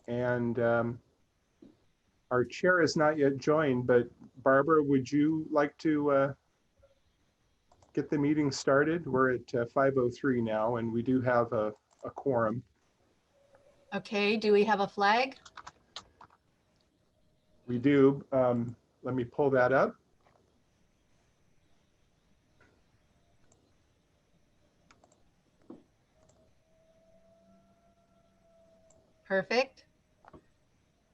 And our chair is not yet joined, but Barbara, would you like to get the meeting started? We're at 5:03 now, and we do have a quorum. Okay, do we have a flag? We do. Let me pull that up. Perfect.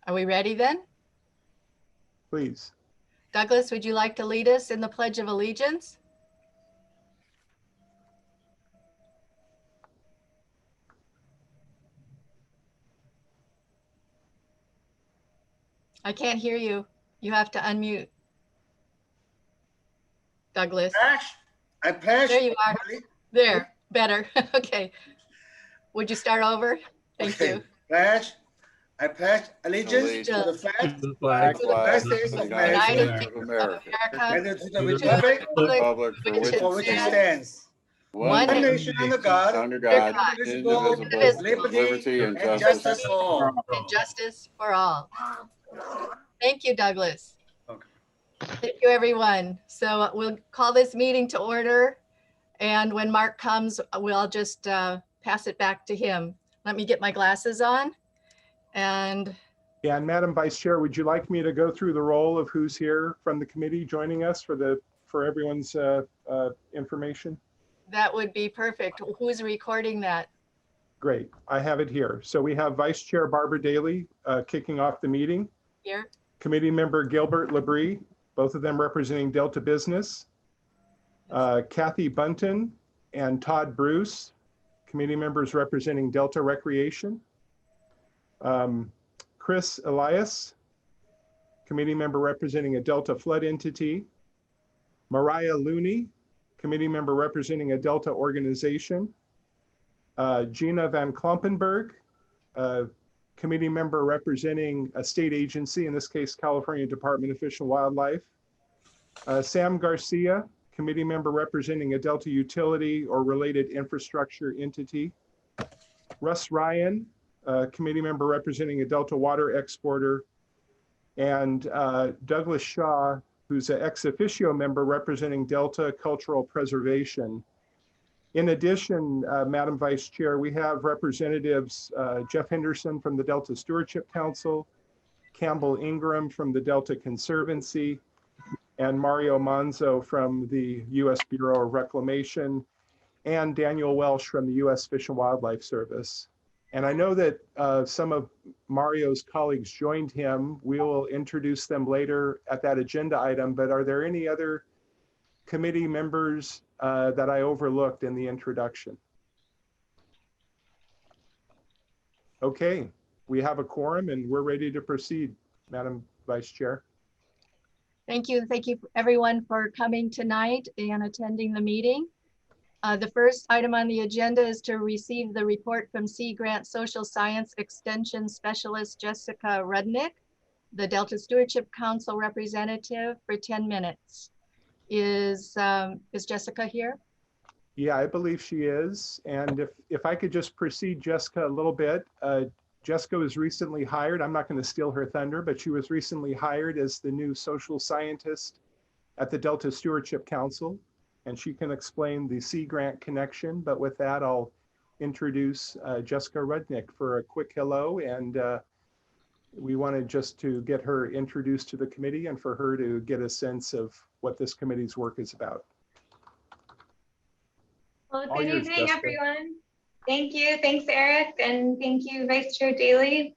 Are we ready then? Please. Douglas, would you like to lead us in the Pledge of Allegiance? I can't hear you. You have to unmute. Douglas. I pledge. There you are. There, better. Okay. Would you start over? Thank you. I pledge allegiance to the flag of the United States of America, and to the republic for which it stands, one nation under God, indivisible, with liberty and justice for all. And justice for all. Thank you, Douglas. Okay. Thank you, everyone. So we'll call this meeting to order. And when Mark comes, we'll just pass it back to him. Let me get my glasses on. And Madam Vice Chair, would you like me to go through the roll of who's here from the committee joining us for everyone's information? that would be perfect. Who's recording that? Great, I have it here. So we have Vice Chair Barbara Daly kicking off the meeting. Here. Committee Member Gilbert Labrie, both of them representing Delta Business. Kathy Bunton and Todd Bruce, committee members representing Delta Recreation. Chris Elias, committee member representing a Delta flood entity. Mariah Looney, committee member representing a Delta organization. Gina Van Klompenberg, committee member representing a state agency, in this case, California Department of Fish and Wildlife. Sam Garcia, committee member representing a Delta utility or related infrastructure entity. Russ Ryan, committee member representing a Delta water exporter. And Douglas Shaw, who's an ex officio member representing Delta Cultural Preservation. In addition, Madam Vice Chair, we have representatives Jeff Henderson from the Delta Stewardship Council, Campbell Ingram from the Delta Conservancy, and Mario Manzo from the U.S. Bureau of Reclamation, and Daniel Welsh from the U.S. Fish and Wildlife Service. And I know that some of Mario's colleagues joined him. We will introduce them later at that agenda item, but are there any other committee members that I overlooked in the introduction? Okay, we have a quorum and we're ready to proceed, Madam Vice Chair. Thank you. Thank you everyone for coming tonight and attending the meeting. The first item on the agenda is to receive the report from Sea Grant Social Science Extension Specialist Jessica Rudnick, the Delta Stewardship Council representative, for 10 minutes. Is Jessica here? Yeah, I believe she is. And if I could just precede Jessica a little bit. Jessica was recently hired. I'm not going to steal her thunder, but she was recently hired as the new social scientist at the Delta Stewardship Council. And she can explain the Sea Grant connection. But with that, I'll introduce Jessica Rudnick for a quick hello. And we wanted just to get her introduced to the committee and for her to get a sense of what this committee's work is about. Well, good evening, everyone. Thank you. Thanks, Eric. And thank you, Vice Chair Daly.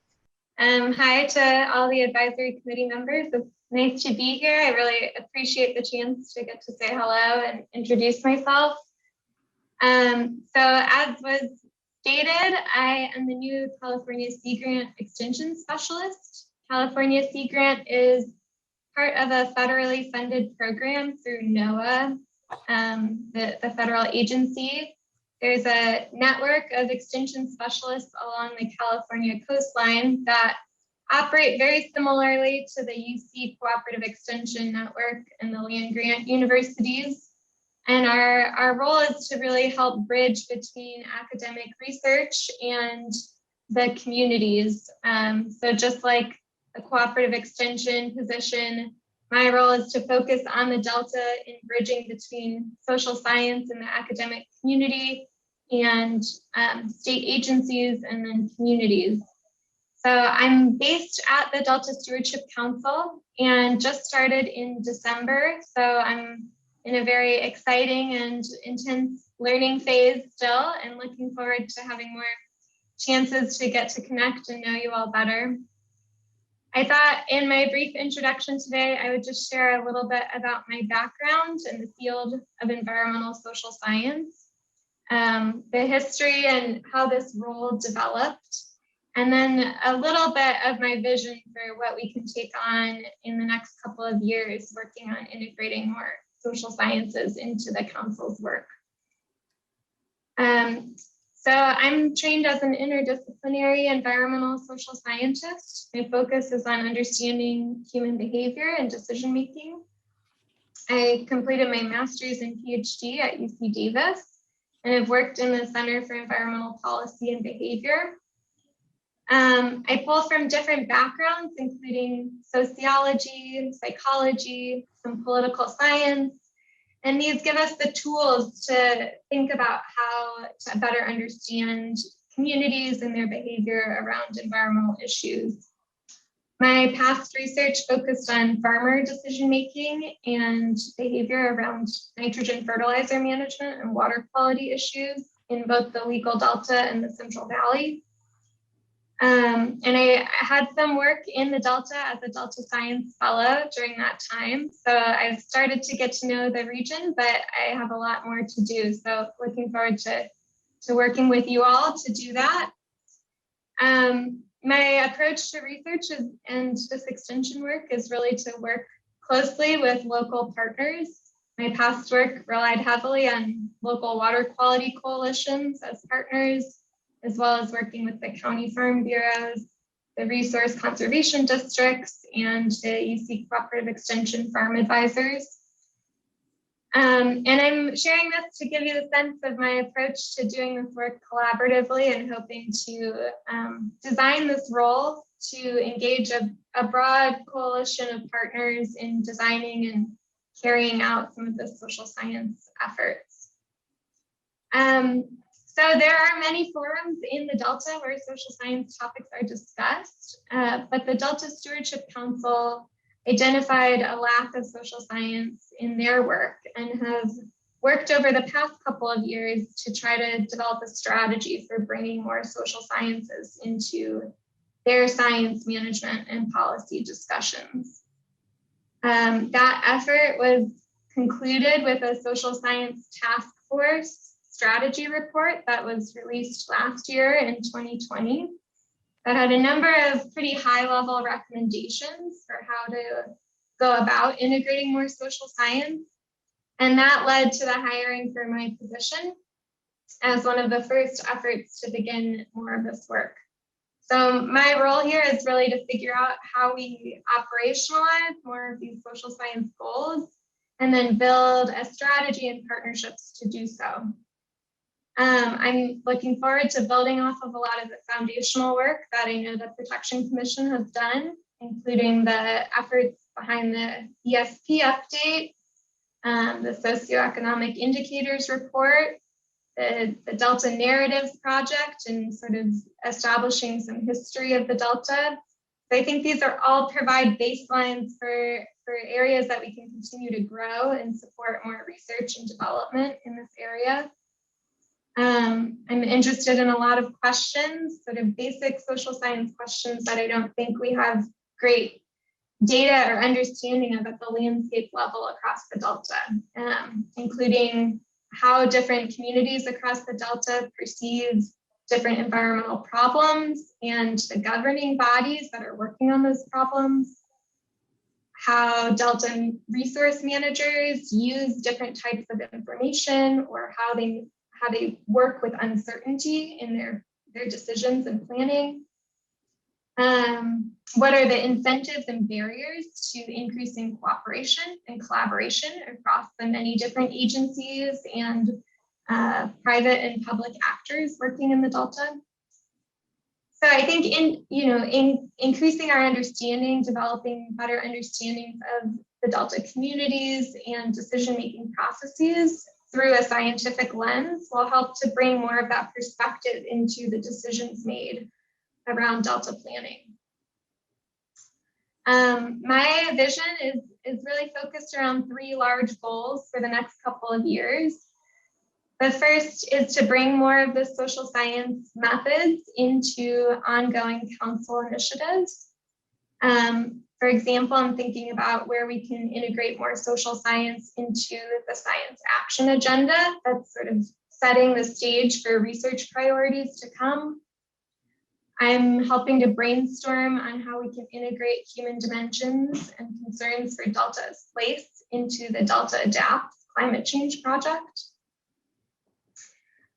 Hi to all the advisory committee members. It's nice to be here. I really appreciate the chance to get to say hello and introduce myself. So as was stated, I am the new California Sea Grant Extension Specialist. California Sea Grant is part of a federally funded program through NOAA, the federal agency. There's a network of extension specialists along the California coastline that operate very similarly to the UC Cooperative Extension Network and the land grant universities. And our role is to really help bridge between academic research and the communities. So just like the cooperative extension position, my role is to focus on the Delta in bridging between social science and the academic community and state agencies and then communities. So I'm based at the Delta Stewardship Council and just started in December. So I'm in a very exciting and intense learning phase still, and looking forward to having more chances to get to connect and know you all better. I thought in my brief introduction today, I would just share a little bit about my background in the field of environmental social science, the history and how this role developed, and then a little bit of my vision for what we can take on in the next couple of years, working on integrating more social sciences into the council's work. So I'm trained as an interdisciplinary environmental social scientist. My focus is on understanding human behavior and decision making. I completed my master's and PhD at UC Davis, and have worked in the Center for Environmental Policy and Behavior. I pull from different backgrounds, including sociology, psychology, some political science, and these give us the tools to think about how to better understand communities and their behavior around environmental issues. My past research focused on farmer decision-making and behavior around nitrogen fertilizer management and water quality issues in both the legal Delta and the Central Valley. And I had some work in the Delta as a Delta Science Fellow during that time. So I've started to get to know the region, but I have a lot more to do. So looking forward to working with you all to do that. My approach to research and this extension work is really to work closely with local partners. My past work relied heavily on local water quality coalitions as partners, as well as working with the county farm bureaus, the resource conservation districts, and the UC Cooperative Extension farm advisors. And I'm sharing this to give you the sense of my approach to doing this work collaboratively and hoping to design this role to engage a broad coalition of partners in designing and carrying out some of the social science efforts. So there are many forums in the Delta where social science topics are discussed, but the Delta Stewardship Council identified a lack of social science in their work and have worked over the past couple of years to try to develop a strategy for bringing more social sciences into their science management and policy discussions. That effort was concluded with a social science task force strategy report that was released last year in 2020 that had a number of pretty high-level recommendations for how to go about integrating more social science. And that led to the hiring for my position as one of the first efforts to begin more of this work. So my role here is really to figure out how we operationalize more of these social science goals and then build a strategy and partnerships to do so. I'm looking forward to building off of a lot of the foundational work that I know the Protection Commission has done, including the efforts behind the ESP update, the socioeconomic indicators report, the Delta Narratives Project, and sort of establishing some history of the Delta. So I think these are all provide baselines for areas that we can continue to grow and support more research and development in this area. I'm interested in a lot of questions, sort of basic social science questions that I don't think we have great data or understanding of at the landscape level across the Delta, including how different communities across the Delta perceive different environmental problems and the governing bodies that are working on those problems, how Delta resource managers use different types of information, or how they work with uncertainty in their decisions and planning. What are the incentives and barriers to increasing cooperation and collaboration across the many different agencies and private and public actors working in the Delta? So I think in increasing our understanding, developing better understandings of the Delta communities and decision-making processes through a scientific lens will help to bring more of that perspective into the decisions made around Delta planning. My vision is really focused around 3 large goals for the next couple of years. The first is to bring more of the social science methods into ongoing council initiatives. For example, I'm thinking about where we can integrate more social science into the science action agenda. That's sort of setting the stage for research priorities to come. I'm helping to brainstorm on how we can integrate human dimensions and concerns for Delta's place into the Delta Adapt climate change project.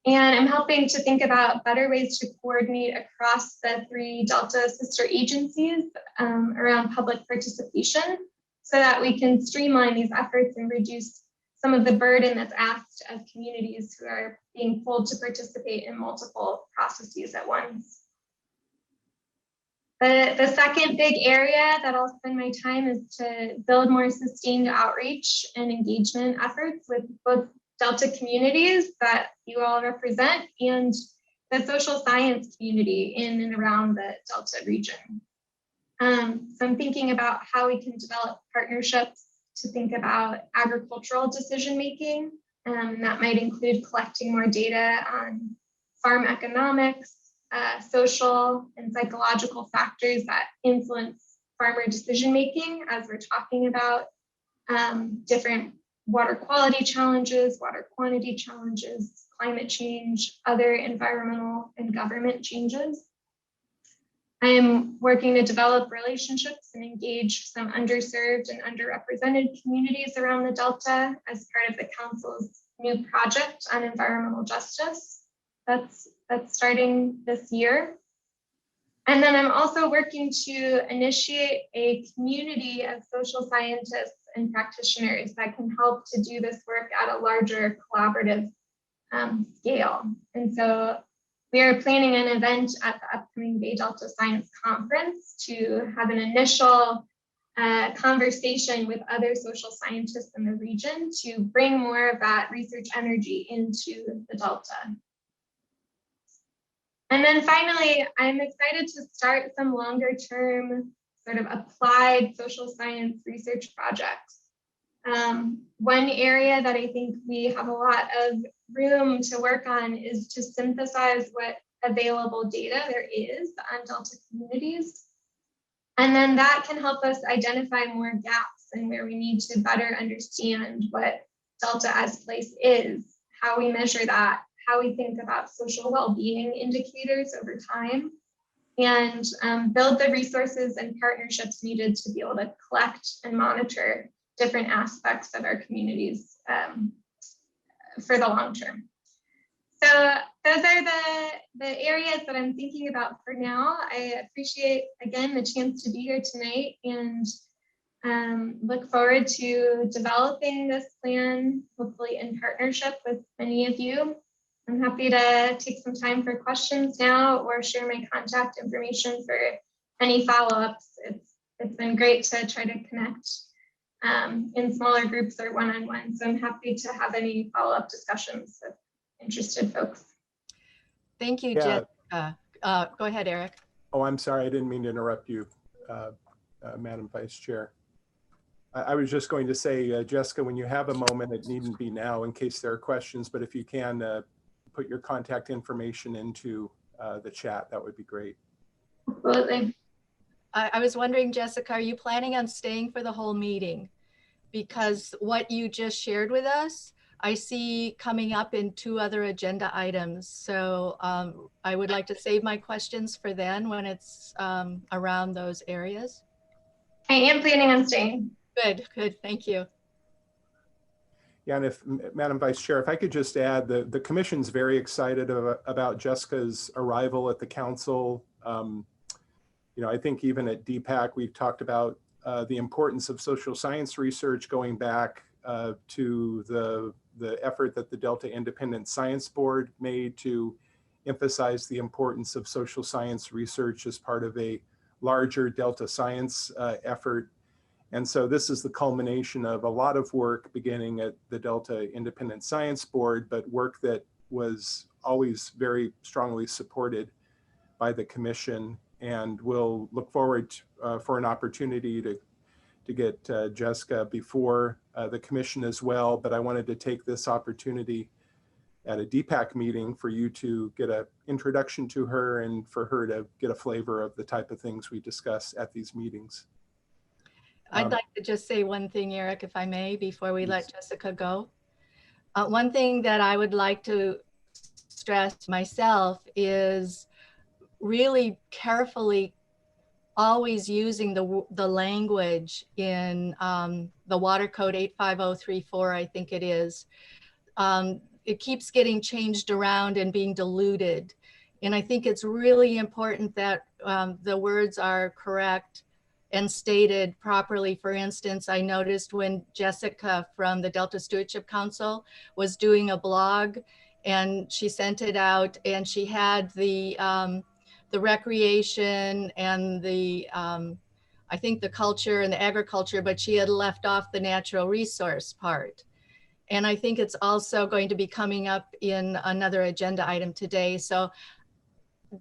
And I'm helping to think about better ways to coordinate across the 3 Delta sister agencies around public participation so that we can streamline these efforts and reduce some of the burden that's asked of communities who are being pulled to participate in multiple processes at once. The second big area that I'll spend my time is to build more sustained outreach and engagement efforts with both Delta communities that you all represent and the social science community in and around the Delta region. So I'm thinking about how we can develop partnerships to think about agricultural decision-making. That might include collecting more data on farm economics, social and psychological factors that influence farmer decision-making as we're talking about different water quality challenges, water quantity challenges, climate change, other environmental and government changes. I am working to develop relationships and engage some underserved and underrepresented communities around the Delta as part of the Council's new project on environmental justice. That's starting this year. And then I'm also working to initiate a community of social scientists and practitioners that can help to do this work at a larger collaborative scale. And so we are planning an event at the upcoming Bay Delta Science Conference to have an initial conversation with other social scientists in the region to bring more of that research energy into the Delta. And then finally, I'm excited to start some longer term sort of applied social science research projects. One area that I think we have a lot of room to work on is to synthesize what available data there is on Delta communities. And then that can help us identify more gaps and where we need to better understand what Delta as place is, how we measure that, how we think about social well-being indicators over time, and build the resources and partnerships needed to be able to collect and monitor different aspects of our communities for the long term. So those are the areas that I'm thinking about for now. I appreciate, again, the chance to be here tonight and look forward to developing this plan, hopefully in partnership with many of you. I'm happy to take some time for questions now or share my contact information for any follow-ups. It's been great to try to connect in smaller groups or one-on-one. So I'm happy to have any follow-up discussions with interested folks. Thank you, Jessica. Go ahead, Eric. Oh, I'm sorry. I didn't mean to interrupt you, Madam Vice Chair. I was just going to say, Jessica, when you have a moment, it needn't be now in case there are questions, but if you can put your contact information into the chat, that would be great. Absolutely. I was wondering, Jessica, are you planning on staying for the whole meeting? Because what you just shared with us, I see coming up in 2 other agenda items. So I would like to save my questions for then when it's around those areas. I am planning on staying. Good, good, thank you. Yeah, and if, Madam Vice Chair, if I could just add, the Commission's very excited about Jessica's arrival at the Council. You know, I think even at DPAC, we've talked about the importance of social science research going back to the effort that the Delta Independent Science Board made to emphasized the importance of social science research as part of a larger Delta science effort. And so this is the culmination of a lot of work beginning at the Delta Independent Science Board, but work that was always very strongly supported by the commission. And we'll look forward for an opportunity to get Jessica before the commission as well. But I wanted to take this opportunity at a DPAC meeting for you to get an introduction to her and for her to get a flavor of the type of things we discuss at these meetings. I'd like to just say one thing, Eric, if I may, before we let Jessica go. One thing that I would like to stress myself is really carefully always using the language in the Water Code 85034, I think it is. It keeps getting changed around and being diluted. And I think it's really important that the words are correct and stated properly. For instance, I noticed when Jessica from the Delta Stewardship Council was doing a blog and she sent it out and she had the recreation and the, I think the culture and the agriculture, but she had left off the natural resource part. And I think it's also going to be coming up in another agenda item today. So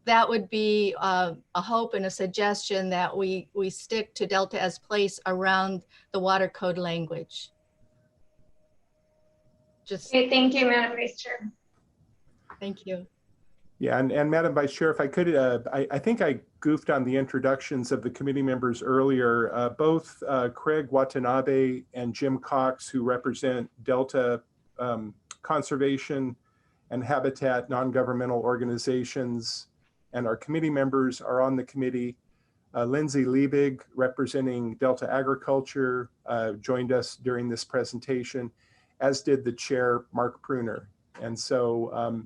that would be a hope and a suggestion that we stick to Delta as place around the water code language. Just Okay, thank you, Madam Vice Chair. Thank you. Yeah, and Madam Vice Chair, if I could, I think I goofed on the introductions of the committee members earlier. Both Craig Watanabe and Jim Cox, who represent Delta Conservation and Habitat non-governmental organizations, and our committee members are on the committee. Lindsay Liebig, representing Delta Agriculture, joined us during this presentation, as did the chair, Mark Pruner. And so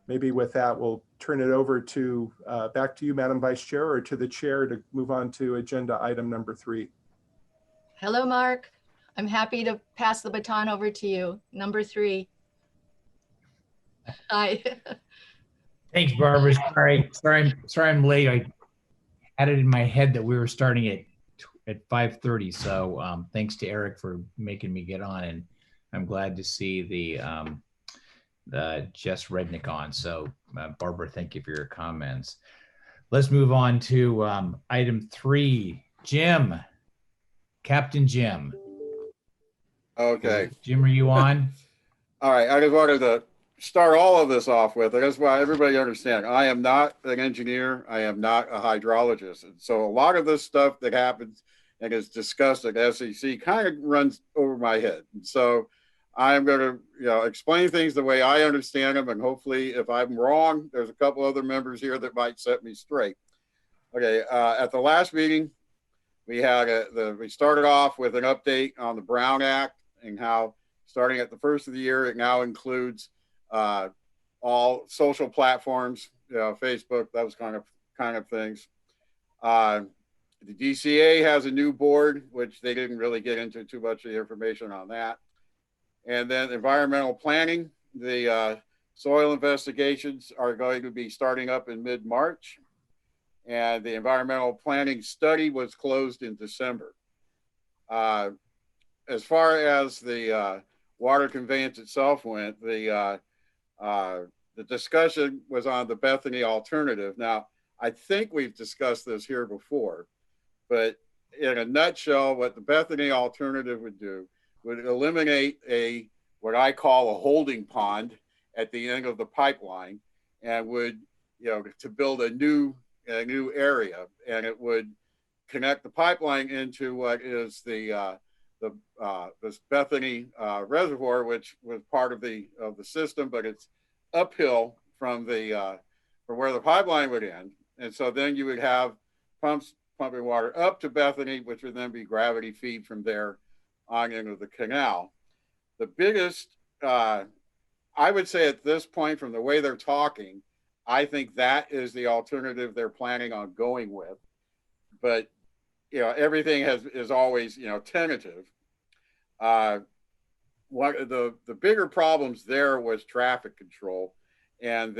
maybe with that, we'll turn it over to back to you, Madam Vice Chair, or to the chair to move on to agenda item number 3. Hello, Mark. I'm happy to pass the baton over to you. Number 3. Hi. Thanks, Barbara. Sorry I'm late. I had it in my head that we were starting at 5:30. So thanks to Eric for making me get on, and I'm glad to see the Jess Rudnick on. So Barbara, thank you for your comments. Let's move on to item 3. Jim, Captain Jim. Okay. Jim, are you on? All right. I just wanted to start all of this off with, and that's why everybody understand, I am not an engineer. I am not a hydrologist. And so a lot of this stuff that happens and is discussed at SEC kind of runs over my head. And so I am going to, explain things the way I understand them. And hopefully if I'm wrong, there's a couple other members here that might set me straight. Okay. At the last meeting, we had we started off with an update on the Brown Act and how starting at the first of the year, it now includes all social platforms, Facebook, those kind of things. The DCA has a new board, which they didn't really get into too much of the information on that. And then environmental planning, the soil investigations are going to be starting up in mid-March. And the environmental planning study was closed in December. As far as the water conveyance itself went, the discussion was on the Bethany alternative. Now, I think we've discussed this here before, but in a nutshell, what the Bethany alternative would do would eliminate what I call a holding pond at the end of the pipeline, and would, to build a new area, and it would connect the pipeline into what is this Bethany reservoir, which was part of the system, but it's uphill from where the pipeline would end. And so then you would have pumps pumping water up to Bethany, which would then be gravity feed from there on into the canal. The biggest, I would say at this point, from the way they're talking, I think that is the alternative they're planning on going with. But, everything is always, tentative. What the bigger problems there was traffic control. And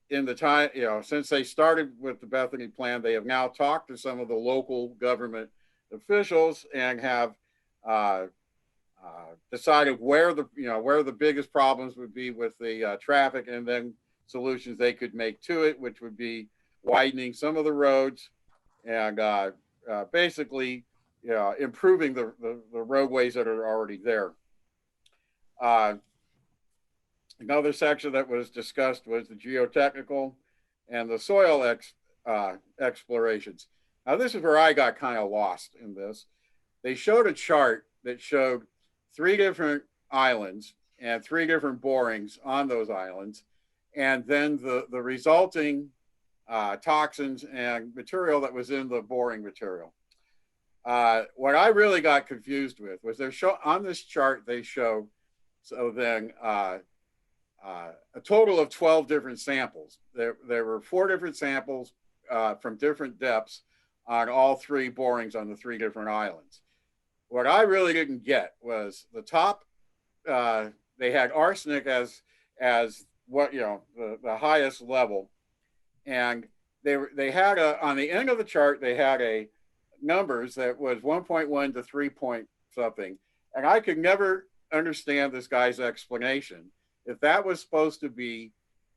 in the time, since they started with the Bethany plan, they have now talked to some of the local government officials and have decided where the biggest problems would be with the traffic, and then solutions they could make to it, which would be widening some of the roads and basically improving the roadways that are already there. Another section that was discussed was the geotechnical and the soil explorations. Now, this is where I got kind of lost in this. They showed a chart that showed 3 different islands and 3 different borings on those islands, and then the resulting toxins and material that was in the boring material. What I really got confused with was on this chart they show, so then a total of 12 different samples. There were 4 different samples from different depths on all 3 borings on the 3 different islands. What I really didn't get was the top, they had arsenic as what, the highest level. And they had on the end of the chart, they had a numbers that was 1.1 to 3 point something. And I could never understand this guy's explanation. If that was supposed to be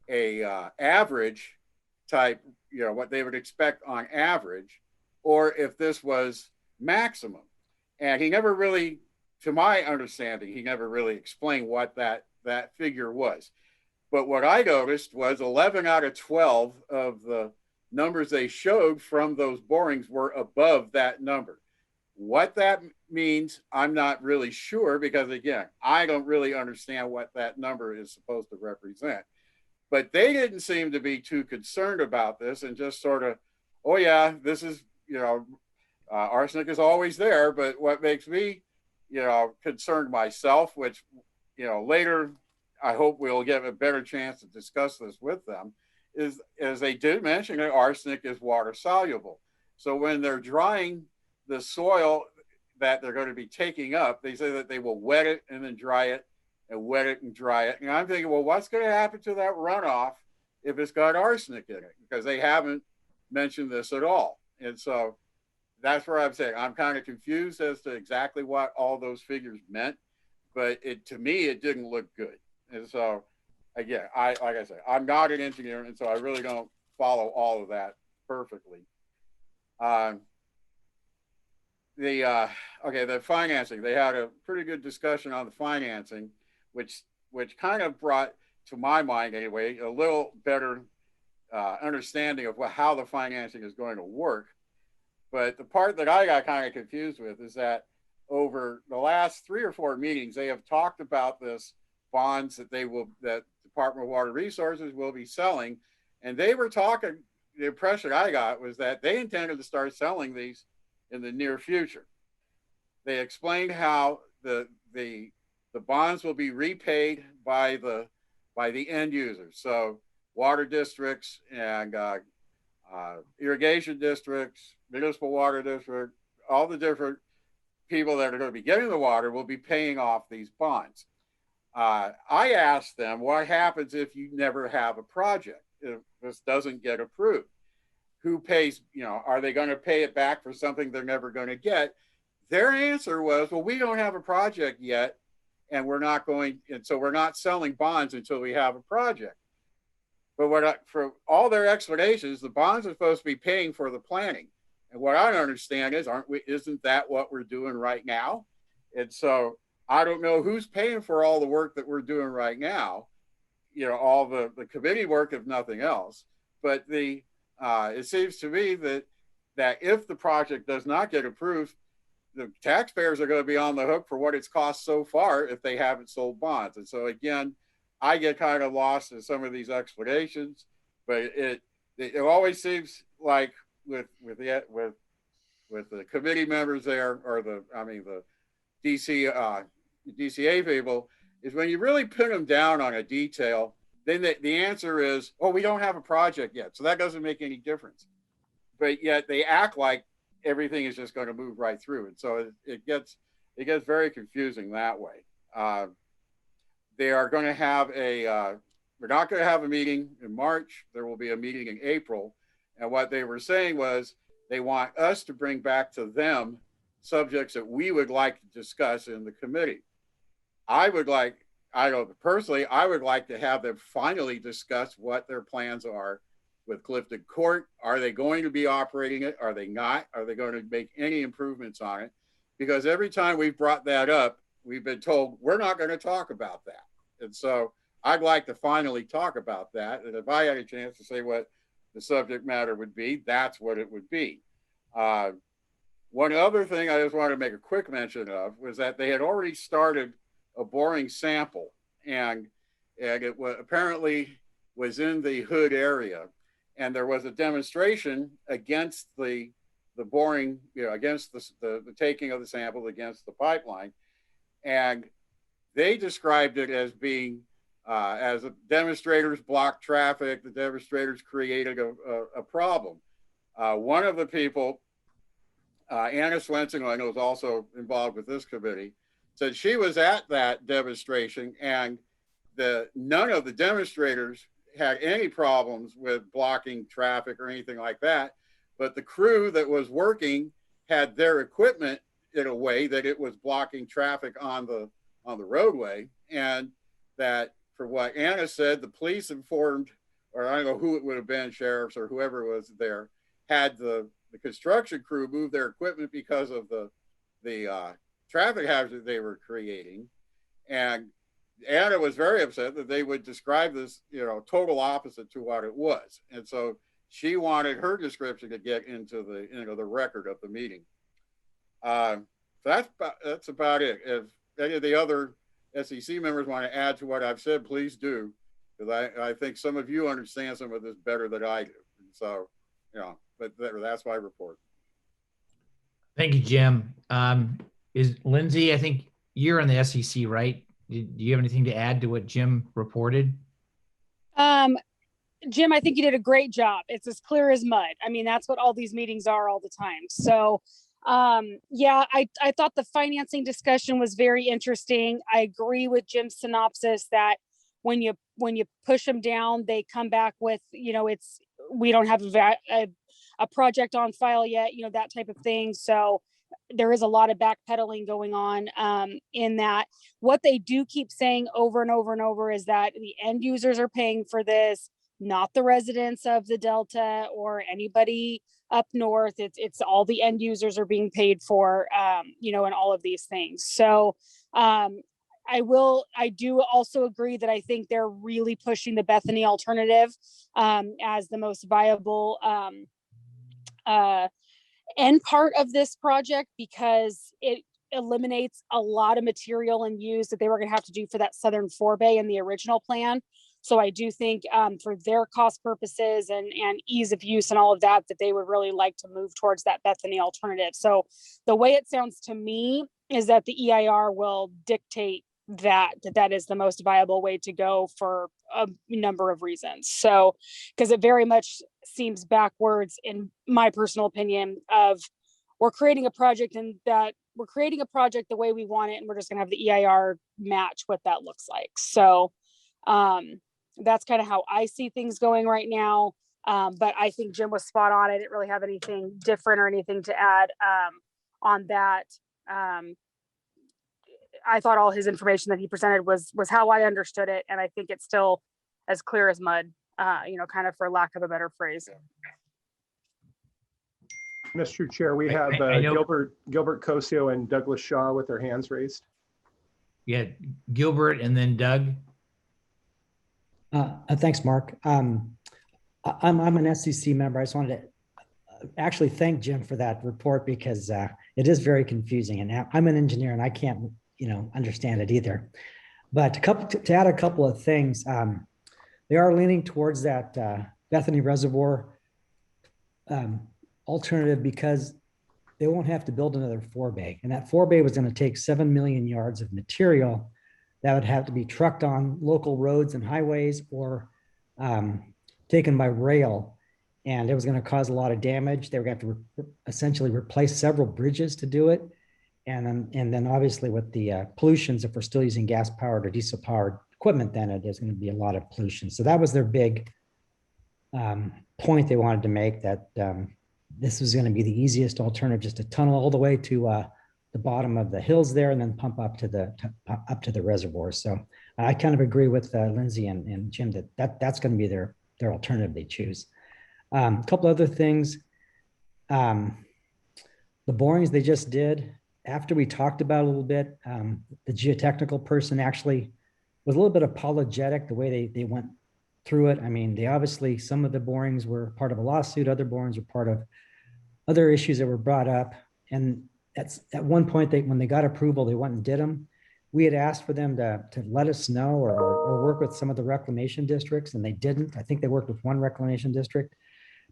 a average type, what they would expect on average, or if this was maximum. And he never really, to my understanding, he never really explained what that figure was. But what I noticed was 11 out of 12 of the numbers they showed from those borings were above that number. What that means, I'm not really sure, because again, I don't really understand what that number is supposed to represent. But they didn't seem to be too concerned about this, and just sort of, oh yeah, this is, arsenic is always there. But what makes me, concerned myself, which, later I hope we'll get a better chance to discuss this with them, is they did mention that arsenic is water soluble. So when they're drying the soil that they're going to be taking up, they say that they will wet it and then dry it, and wet it and dry it. And I'm thinking, well, what's going to happen to that runoff if it's got arsenic in it? Because they haven't mentioned this at all. And so that's where I'm saying I'm kind of confused as to exactly what all those figures meant. But to me, it didn't look good. And so, again, like I said, I'm not an engineer, and so I really don't follow all of that perfectly. The financing, they had a pretty good discussion on the financing, which kind of brought, to my mind anyway, a little better understanding of how the financing is going to work. But the part that I got kind of confused with is that over the last 3 or 4 meetings, they have talked about this bonds that that Department of Water Resources will be selling. And they were talking, the impression I got was that they intended to start selling these in the near future. They explained how the bonds will be repaid by the end users. So water districts and irrigation districts, municipal water district, all the different people that are going to be getting the water will be paying off these bonds. I asked them, what happens if you never have a project, if this doesn't get approved? Who pays, are they going to pay it back for something they're never going to get? Their answer was, well, we don't have a project yet, and so we're not selling bonds until we have a project. But for all their explanations, the bonds are supposed to be paying for the planning. And what I don't understand is, isn't that what we're doing right now? And so I don't know who's paying for all the work that we're doing right now, all the committee work, if nothing else. But it seems to me that if the project does not get approved, the taxpayers are going to be on the hook for what it's cost so far if they haven't sold bonds. And so again, I get kind of lost in some of these explanations, but it always seems like with the committee members there, or the DCA people, is when you really pin them down on a detail, then the answer is, oh, we don't have a project yet, so that doesn't make any difference. But yet they act like everything is just going to move right through, and so it gets very confusing that way. They are going to have we're not going to have a meeting in March. There will be a meeting in April. And what they were saying was they want us to bring back to them subjects that we would like to discuss in the committee. I would like to have them finally discuss what their plans are with Clifton Court. Are they going to be operating it? Are they not? Are they going to make any improvements on it? Because every time we've brought that up, we've been told we're not going to talk about that. And so I'd like to finally talk about that. And if I had a chance to say what the subject matter would be, that's what it would be. One other thing I just wanted to make a quick mention of was that they had already started a boring sample, and it apparently was in the hood area. And there was a demonstration against the boring, against the taking of the sample against the pipeline. And they described it as being, as the demonstrators blocked traffic, the demonstrators created a problem. One of the people, Anna Swenson, who I know is also involved with this committee, said she was at that demonstration and none of the demonstrators had any problems with blocking traffic or anything like that. But the crew that was working had their equipment in a way that it was blocking traffic on the roadway. And that, for what Anna said, the police informed, or I don't know who it would have been, sheriffs or whoever was there, had the construction crew move their equipment because of the traffic hazard they were creating. And Anna was very upset that they would describe this, total opposite to what it was. And so she wanted her description to get into the record of the meeting. So that's about it. If any of the other SEC members want to add to what I've said, please do, because I think some of you understand some of this better than I do. And so, but that's my report. Thank you, Jim. Is Lindsay, I think you're on the SEC, right? Do you have anything to add to what Jim reported? Jim, I think you did a great job. It's as clear as mud. I mean, that's what all these meetings are all the time. So yeah, I thought the financing discussion was very interesting. I agree with Jim's synopsis that when you push them down, they come back with, we don't have a project on file yet, that type of thing. So there is a lot of backpedaling going on in that. What they do keep saying over and over and over is that the end users are paying for this, not the residents of the Delta or anybody up north. It's all the end users are being paid for, and all of these things. So I do also agree that I think they're really pushing the Bethany alternative as the most viable end part of this project, because it eliminates a lot of material and use that they were going to have to do for that southern forebay in the original plan. So I do think for their cost purposes and ease of use and all of that, that they would really like to move towards that Bethany alternative. So the way it sounds to me is that the EIR will dictate that is the most viable way to go for a number of reasons. So, because it very much seems backwards, in my personal opinion, of we're creating a project and that we're creating a project the way we want it, and we're just gonna have the EIR match what that looks like. So that's kind of how I see things going right now. But I think Jim was spot on. I didn't really have anything different or anything to add on that. I thought all his information that he presented was how I understood it. And I think it's still as clear as mud, kind of for lack of a better phrase. Mr. Chair, we have Gilbert Cosio and Douglas Shaw with their hands raised. Yeah, Gilbert and then Doug. Thanks, Mark. I'm an SEC member. I just wanted to actually thank Jim for that report, because it is very confusing, and I'm an engineer and I can't understand it either. But to add a couple of things, they are leaning towards that Bethany Reservoir alternative, because they won't have to build another forebay, and that forebay was going to take 7 million yards of material that would have to be trucked on local roads and highways or taken by rail. And it was going to cause a lot of damage. They were going to have to essentially replace several bridges to do it. And then obviously with the pollutions, if we're still using gas powered or diesel powered equipment, then there's going to be a lot of pollution. So that was their big point they wanted to make, that this was going to be the easiest alternative, just to tunnel all the way to the bottom of the hills there and then pump up to the reservoir. So I kind of agree with Lindsay and Jim that's going to be their alternative they choose. A couple other things. The borings they just did, after we talked about it a little bit, the geotechnical person actually was a little bit apologetic the way they went through it. I mean, they obviously, some of the borings were part of a lawsuit, other borings were part of other issues that were brought up. And at one point, when they got approval, they went and did them. We had asked for them to let us know or work with some of the reclamation districts, and they didn't. I think they worked with one reclamation district,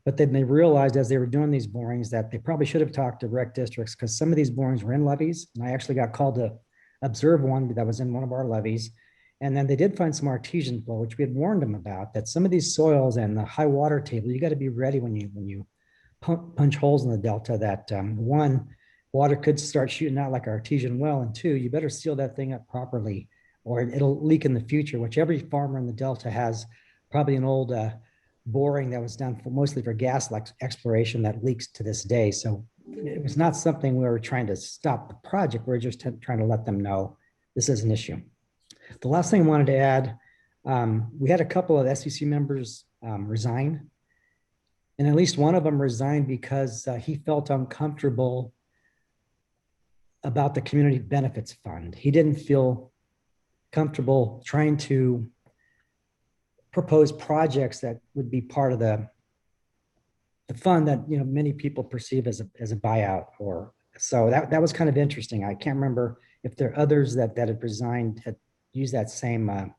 but then they realized as they were doing these borings that they probably should have talked to rec districts, because some of these borings were in levees. And I actually got called to observe one that was in one of our levees. And then they did find some artesian flow, which we had warned them about, that some of these soils and the high water table, you got to be ready when you punch holes in the delta, that one, water could start shooting out like an artesian well, and two, you better seal that thing up properly or it'll leak in the future, which every farmer in the delta has probably an old boring that was done mostly for gas exploration that leaks to this day. So it was not something we were trying to stop the project. We're just trying to let them know this is an issue. The last thing I wanted to add, we had a couple of SEC members resign. And at least one of them resigned because he felt uncomfortable about the community benefits fund. He didn't feel comfortable trying to propose projects that would be part of the fund that many people perceive as a buyout. Or so that was kind of interesting. I can't remember if there are others that had resigned had used that same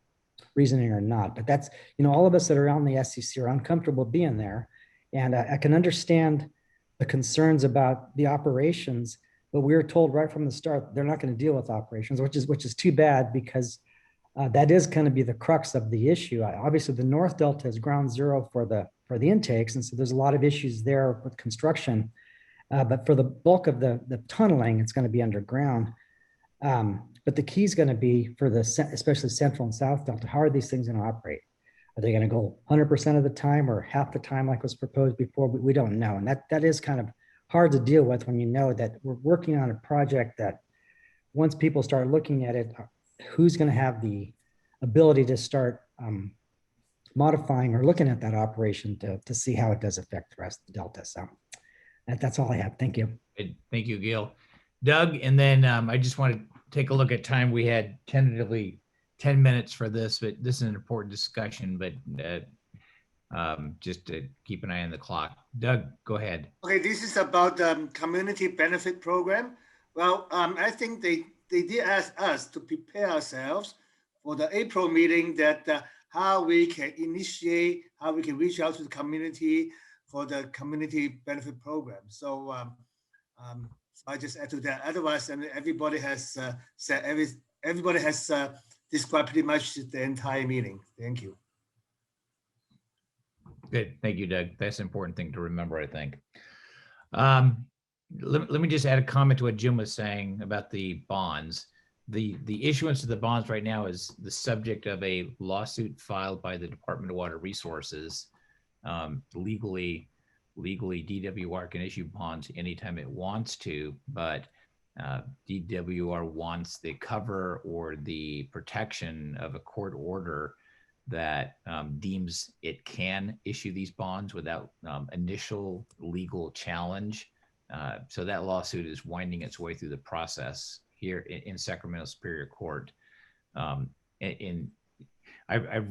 reasoning or not. But that's all of us that are on the SEC are uncomfortable being there. And I can understand the concerns about the operations, but we were told right from the start they're not going to deal with operations, which is too bad, because that is going to be the crux of the issue. Obviously, the North Delta is ground zero for the intakes, and so there's a lot of issues there with construction. But for the bulk of the tunneling, it's going to be underground. But the key is going to be for especially Central and South Delta. How are these things going to operate? Are they going to go 100% of the time or half the time like was proposed before? We don't know. And that is kind of hard to deal with when you know that we're working on a project that once people start looking at it, who's going to have the ability to start modifying or looking at that operation to see how it does affect the rest of the Delta. So that's all I have. Thank you. Good. Thank you, Gil. Doug, and then I just want to take a look at time. We had tentatively 10 minutes for this, but this is an important discussion, but just to keep an eye on the clock. Doug, go ahead. Okay, this is about the community benefit program. Well, I think they did ask us to prepare ourselves for the April meeting, that how we can initiate, how we can reach out to the community for the community benefit program. So, so I just add to that. Otherwise, everybody has said everybody has described pretty much the entire meeting. Thank you. Good. Thank you, Doug. That's an important thing to remember, I think. Let me just add a comment to what Jim was saying about the bonds. The issuance of the bonds right now is the subject of a lawsuit filed by the Department of Water Resources. Legally, DWR can issue bonds anytime it wants to, but DWR wants the cover or the protection of a court order that deems it can issue these bonds without initial legal challenge. So that lawsuit is winding its way through the process here in Sacramento Superior Court. I've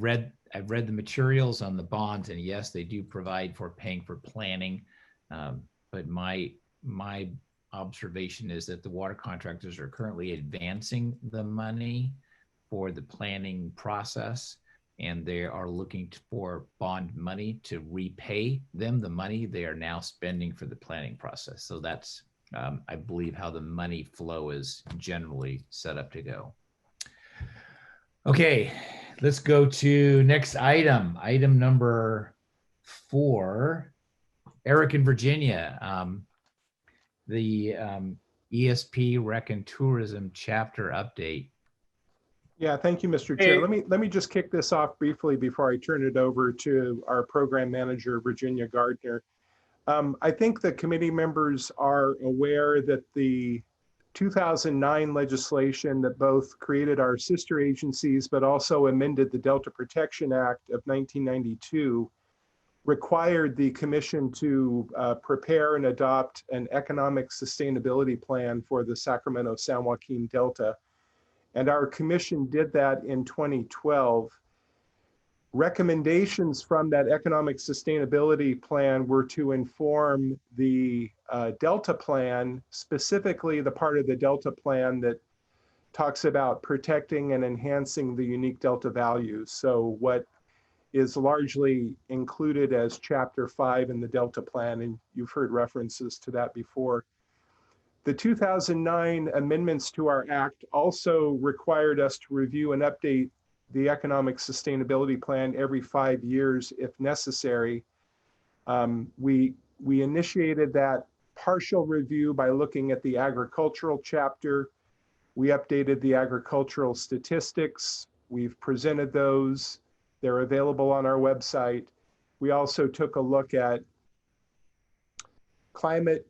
read the materials on the bonds, and yes, they do provide for paying for planning. But my observation is that the water contractors are currently advancing the money for the planning process, and they are looking for bond money to repay them the money they are now spending for the planning process. So that's, I believe, how the money flow is generally set up to go. Okay, let's go to next item. Item number 4, Eric in Virginia. The ESP Rec and Tourism chapter update. Yeah, thank you, Mr. Chair. Let me just kick this off briefly before I turn it over to our program manager, Virginia Gardner. I think the committee members are aware that the 2009 legislation that both created our sister agencies, but also amended the Delta Protection Act of 1992, required the commission to prepare and adopt an economic sustainability plan for the Sacramento-San Joaquin Delta. And our commission did that in 2012. Recommendations from that economic sustainability plan were to inform the Delta plan, specifically the part of the Delta plan that talks about protecting and enhancing the unique Delta values. So what is largely included as Chapter 5 in the Delta plan, and you've heard references to that before. The 2009 amendments to our act also required us to review and update the economic sustainability plan every 5 years if necessary. We initiated that partial review by looking at the agricultural chapter. We updated the agricultural statistics. We've presented those. They're available on our website. We also took a look at climate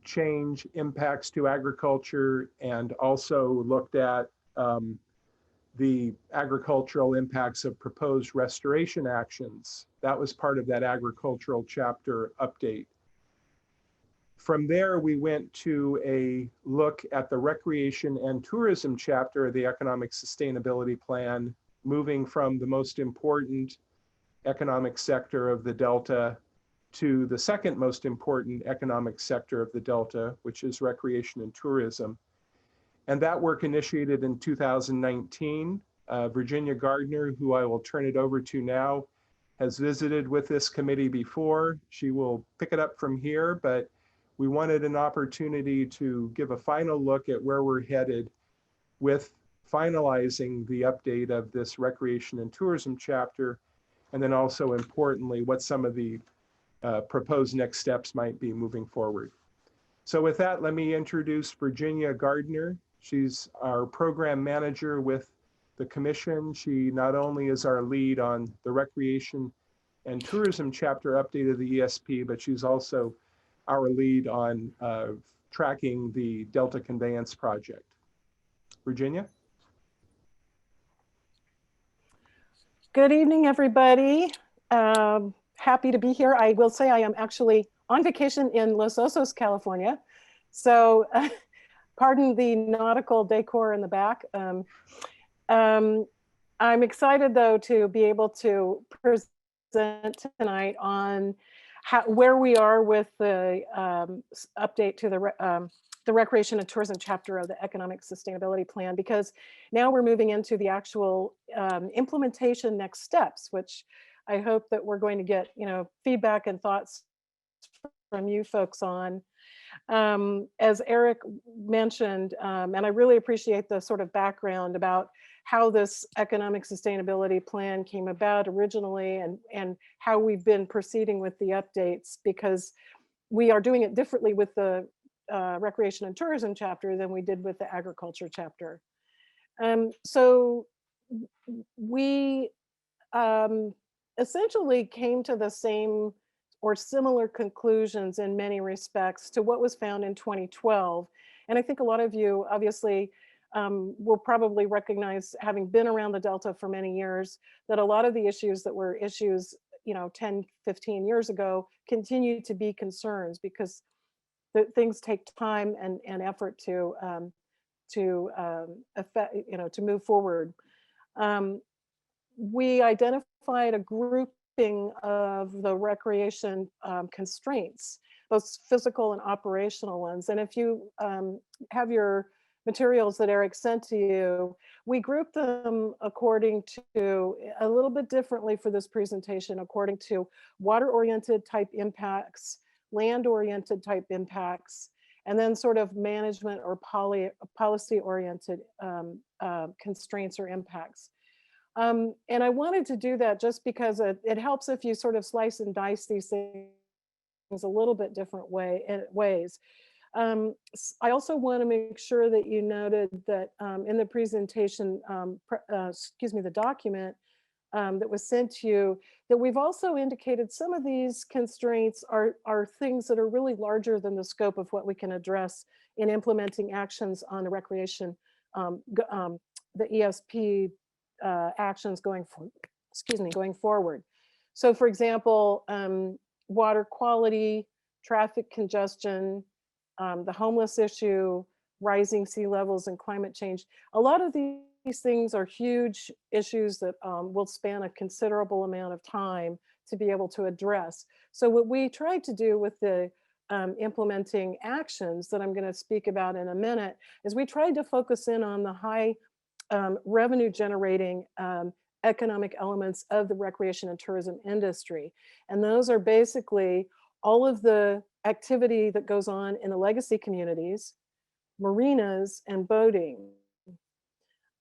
change impacts to agriculture, and also looked at the agricultural impacts of proposed restoration actions. That was part of that agricultural chapter update. From there, we went to a look at the recreation and tourism chapter of the economic sustainability plan, moving from the most important economic sector of the Delta to the second most important economic sector of the Delta, which is recreation and tourism. And that work initiated in 2019. Virginia Gardner, who I will turn it over to now, has visited with this committee before. She will pick it up from here, but we wanted an opportunity to give a final look at where we're headed with finalizing the update of this recreation and tourism chapter, and then also importantly, what some of the proposed next steps might be moving forward. So with that, let me introduce Virginia Gardner. She's our program manager with the commission. She not only is our lead on the recreation and tourism chapter update of the ESP, but she's also our lead on tracking the Delta Conveyance Project. Virginia? Good evening, everybody. Happy to be here. I will say I am actually on vacation in Los Osos, California. So pardon the nautical decor in the back. I'm excited though to be able to present tonight on where we are with the update to the Recreation and Tourism chapter of the Economic Sustainability Plan, because now we're moving into the actual implementation next steps, which I hope that we're going to get, feedback and thoughts from you folks on. As Eric mentioned, and I really appreciate the sort of background about how this economic sustainability plan came about originally, and how we've been proceeding with the updates, because we are doing it differently with the Recreation and Tourism chapter than we did with the Agriculture chapter. So we essentially came to the same or similar conclusions in many respects to what was found in 2012. And I think a lot of you obviously will probably recognize, having been around the Delta for many years, that a lot of the issues that were issues 10, 15 years ago continue to be concerns, because things take time and effort to affect, to move forward. We identified a grouping of the recreation constraints, both physical and operational ones. And if you have your materials that Eric sent to you, we grouped them according to, a little bit differently for this presentation, according to water-oriented type impacts, land-oriented type impacts, and then sort of management or policy-oriented constraints or impacts. And I wanted to do that just because it helps if you sort of slice and dice these things a little bit different ways. I also want to make sure that you noted that in the presentation, excuse me, the document that was sent to you, that we've also indicated some of these constraints are things that are really larger than the scope of what we can address in implementing actions on the recreation, the ESP actions going forward. So for example, water quality, traffic congestion, the homeless issue, rising sea levels and climate change. A lot of these things are huge issues that will span a considerable amount of time to be able to address. So what we tried to do with the implementing actions that I'm going to speak about in a minute is we tried to focus in on the high revenue generating economic elements of the recreation and tourism industry. And those are basically all of the activity that goes on in the legacy communities, marinas, and boating.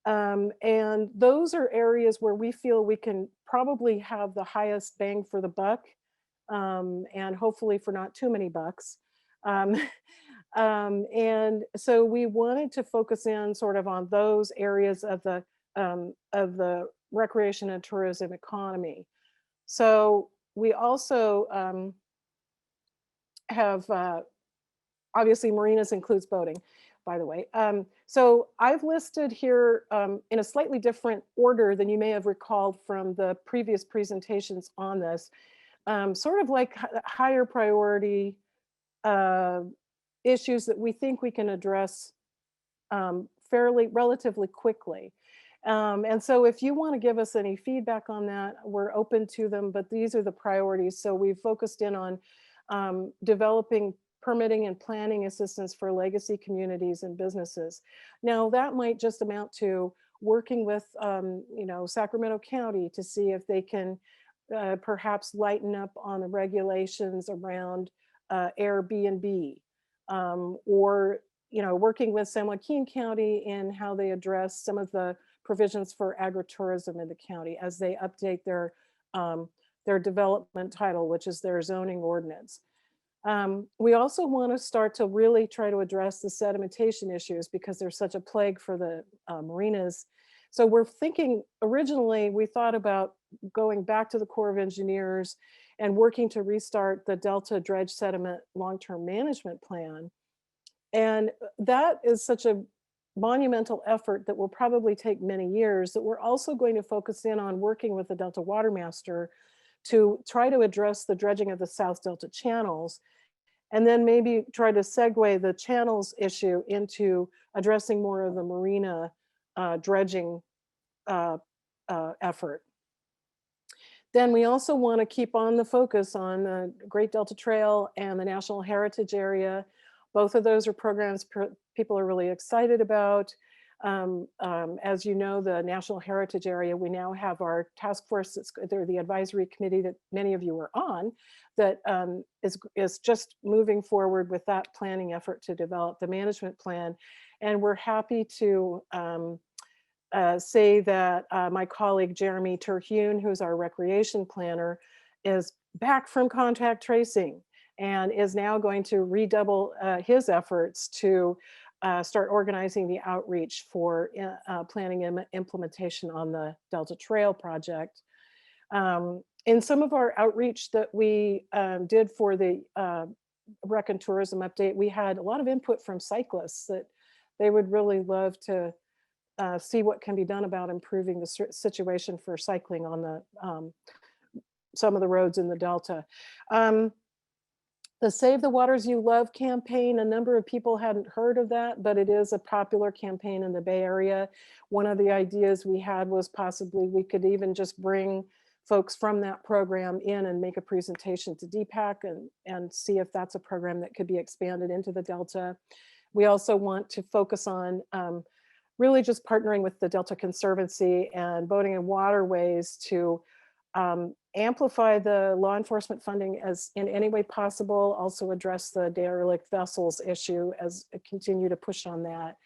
And those are areas where we feel we can probably have the highest bang for the buck, and hopefully for not too many bucks. And so we wanted to focus in sort of on those areas of the recreation and tourism economy. So we also have, obviously marinas includes boating, by the way. So I've listed here in a slightly different order than you may have recalled from the previous presentations on this, sort of like higher priority issues that we think we can address relatively quickly. And so if you want to give us any feedback on that, we're open to them, but these are the priorities. So we've focused in on developing permitting and planning assistance for legacy communities and businesses. Now that might just amount to working with Sacramento County to see if they can perhaps lighten up on the regulations around Airbnb, or working with San Joaquin County in how they address some of the provisions for agritourism in the county as they update their development title, which is their zoning ordinance. We also want to start to really try to address the sedimentation issues because they're such a plague for the marinas. So we're thinking, originally we thought about going back to the Corps of Engineers and working to restart the Delta Dredge Sediment Long-Term Management Plan. And that is such a monumental effort that will probably take many years that we're also going to focus in on working with the Delta Watermaster to try to address the dredging of the South Delta channels, and then maybe try to segue the channels issue into addressing more of the marina dredging effort. Then we also want to keep on the focus on the Great Delta Trail and the National Heritage Area. Both of those are programs people are really excited about. As you know, the National Heritage Area, we now have our task force, they're the advisory committee that many of you are on, that is just moving forward with that planning effort to develop the management plan. And we're happy to say that my colleague Jeremy Terhune, who's our recreation planner, is back from contact tracing and is now going to redouble his efforts to start organizing the outreach for planning and implementation on the Delta Trail project. In some of our outreach that we did for the Rec and Tourism update, we had a lot of input from cyclists that they would really love to see what can be done about improving the situation for cycling on the some of the roads in the Delta. The Save the Waters You Love campaign, a number of people hadn't heard of that, but it is a popular campaign in the Bay Area. One of the ideas we had was possibly we could even just bring folks from that program in and make a presentation to DPAC and see if that's a program that could be expanded into the Delta. We also want to focus on really just partnering with the Delta Conservancy and Boating and Waterways to amplify the law enforcement funding as in any way possible, also address the derelict vessels issue as continue to push on that.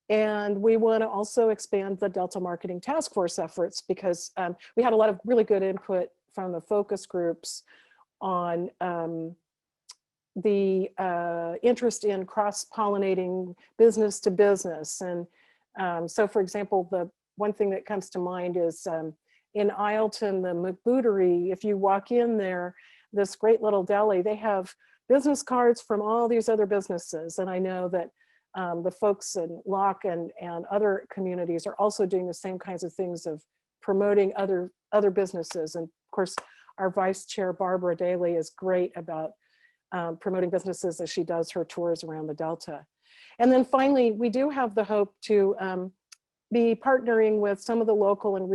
And we want to also expand the Delta Marketing Task Force efforts because we had a lot of really good input from the focus groups on interest in cross-pollinating business to business. And so for example, the one thing that comes to mind is in Ileton, the McBootery, if you walk in there, this great little deli, they have business cards from all these other businesses. And I know that the folks in Locke and other communities are also doing the same kinds of things of promoting other businesses. And of course, our Vice Chair, Barbara Daly, is great about promoting businesses as she does her tours around the Delta. And then finally, we do have the hope to be partnering with some of the local and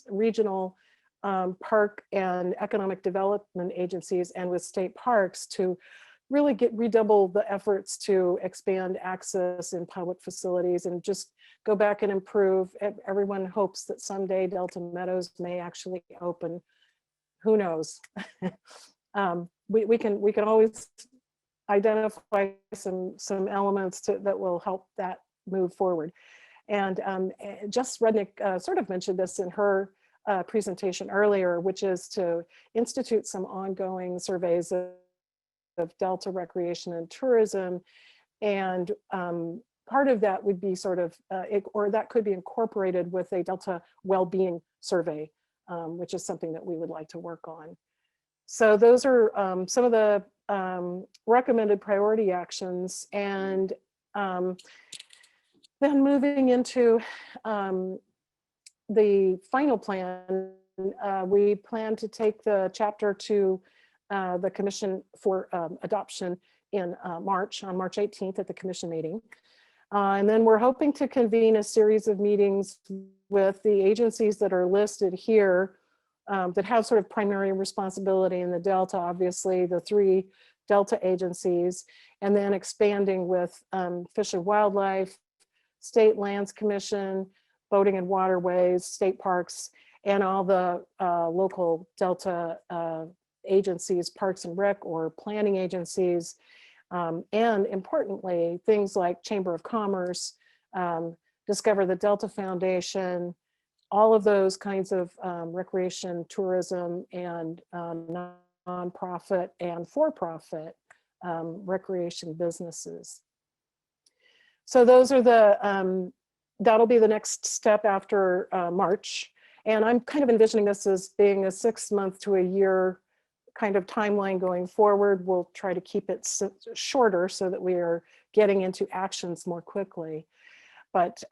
regional park and economic development agencies and with state parks to really redouble the efforts to expand access in public facilities and just go back and improve. Everyone hopes that someday Delta Meadows may actually open. Who knows? We can always identify some elements that will help that move forward. And Jess Rudnick sort of mentioned this in her presentation earlier, which is to institute some ongoing surveys of Delta recreation and tourism. And part of that would be sort of, or that could be incorporated with a Delta well-being survey, which is something that we would like to work on. So those are some of the recommended priority actions. And then moving into the final plan, we plan to take the chapter to the commission for adoption in March, on March 18th at the commission meeting. And then we're hoping to convene a series of meetings with the agencies that are listed here that have sort of primary responsibility in the Delta, obviously the 3 Delta agencies, and then expanding with Fish and Wildlife, State Lands Commission, Boating and Waterways, state parks, and all the local Delta agencies, Parks and Rec or planning agencies, and importantly, things like Chamber of Commerce, Discover the Delta Foundation, all of those kinds of recreation, tourism, and nonprofit and for-profit recreation businesses. So those are the, that'll be the next step after March. And I'm kind of envisioning this as being a 6-month to a year kind of timeline going forward. We'll try to keep it shorter so that we are getting into actions more quickly. But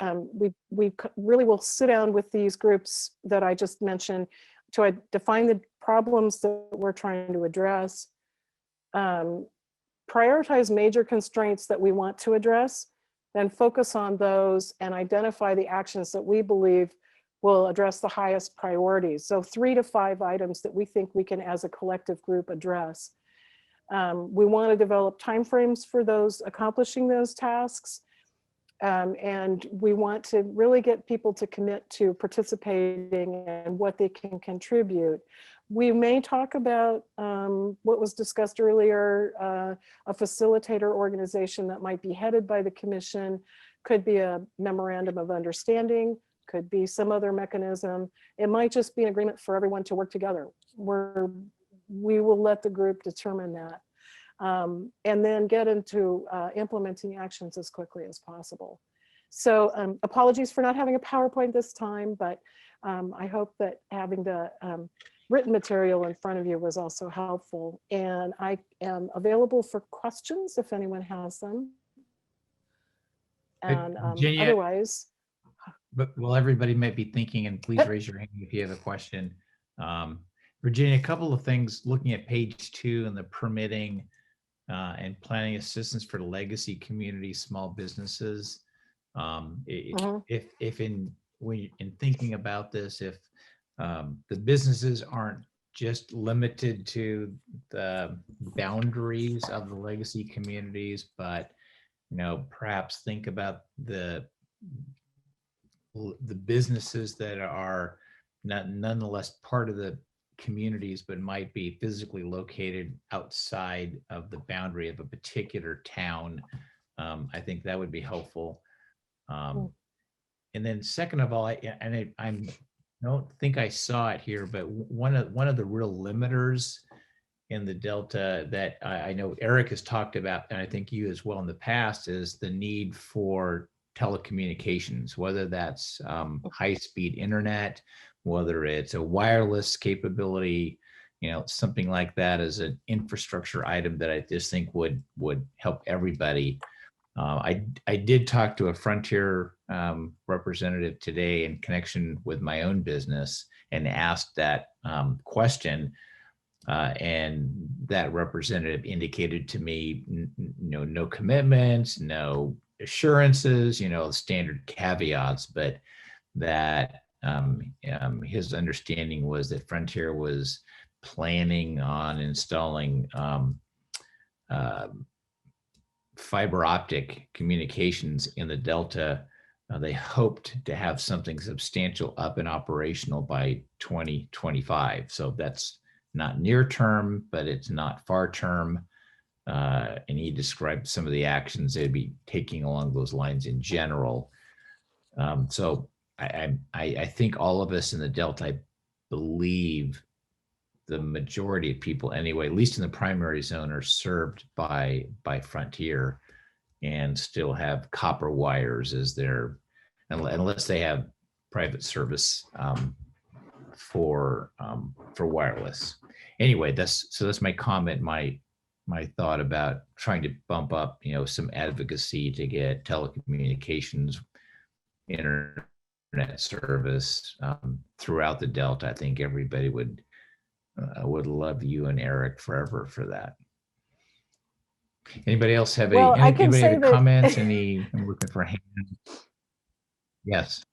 we really will sit down with these groups that I just mentioned to define the problems that we're trying to address, prioritize major constraints that we want to address, then focus on those and identify the actions that we believe will address the highest priorities. So 3 to 5 items that we think we can as a collective group address. We want to develop timeframes for those accomplishing those tasks. And we want to really get people to commit to participating and what they can contribute. We may talk about what was discussed earlier, a facilitator organization that might be headed by the commission, could be a memorandum of understanding, could be some other mechanism. It might just be an agreement for everyone to work together. We will let the group determine that. And then get into implementing actions as quickly as possible. So apologies for not having a PowerPoint this time, but I hope that having the written material in front of you was also helpful. And I am available for questions if anyone has them. And Virginia, otherwise. But well, everybody might be thinking, and please raise your hand if you have a question. Virginia, a couple of things looking at page 2 and the permitting and planning assistance for legacy community small businesses. If in thinking about this, if the businesses aren't just limited to the boundaries of the legacy communities, but perhaps think about the businesses that are nonetheless part of the communities, but might be physically located outside of the boundary of a particular town. I think that would be helpful. And then second of all, I don't think I saw it here, but one of the real limiters in the Delta that I know Eric has talked about, and I think you as well in the past, is the need for telecommunications, whether that's high-speed internet, whether it's a wireless capability, something like that as an infrastructure item that I just think would help everybody. I did talk to a Frontier representative today in connection with my own business and asked that question. And that representative indicated to me, no commitments, no assurances, standard caveats, but that his understanding was that Frontier was planning on installing fiber optic communications in the Delta. They hoped to have something substantial up and operational by 2025. So that's not near term, but it's not far term. And he described some of the actions they'd be taking along those lines in general. So I think all of us in the Delta, I believe the majority of people anyway, at least in the primary zone, are served by Frontier and still have copper wires as their, unless they have private service for wireless. Anyway, that's my comment, my thought about trying to bump up, some advocacy to get telecommunications, internet service throughout the Delta. I think everybody would love you and Eric forever for that. Anybody else have any comments? I'm looking for a hand. Yes.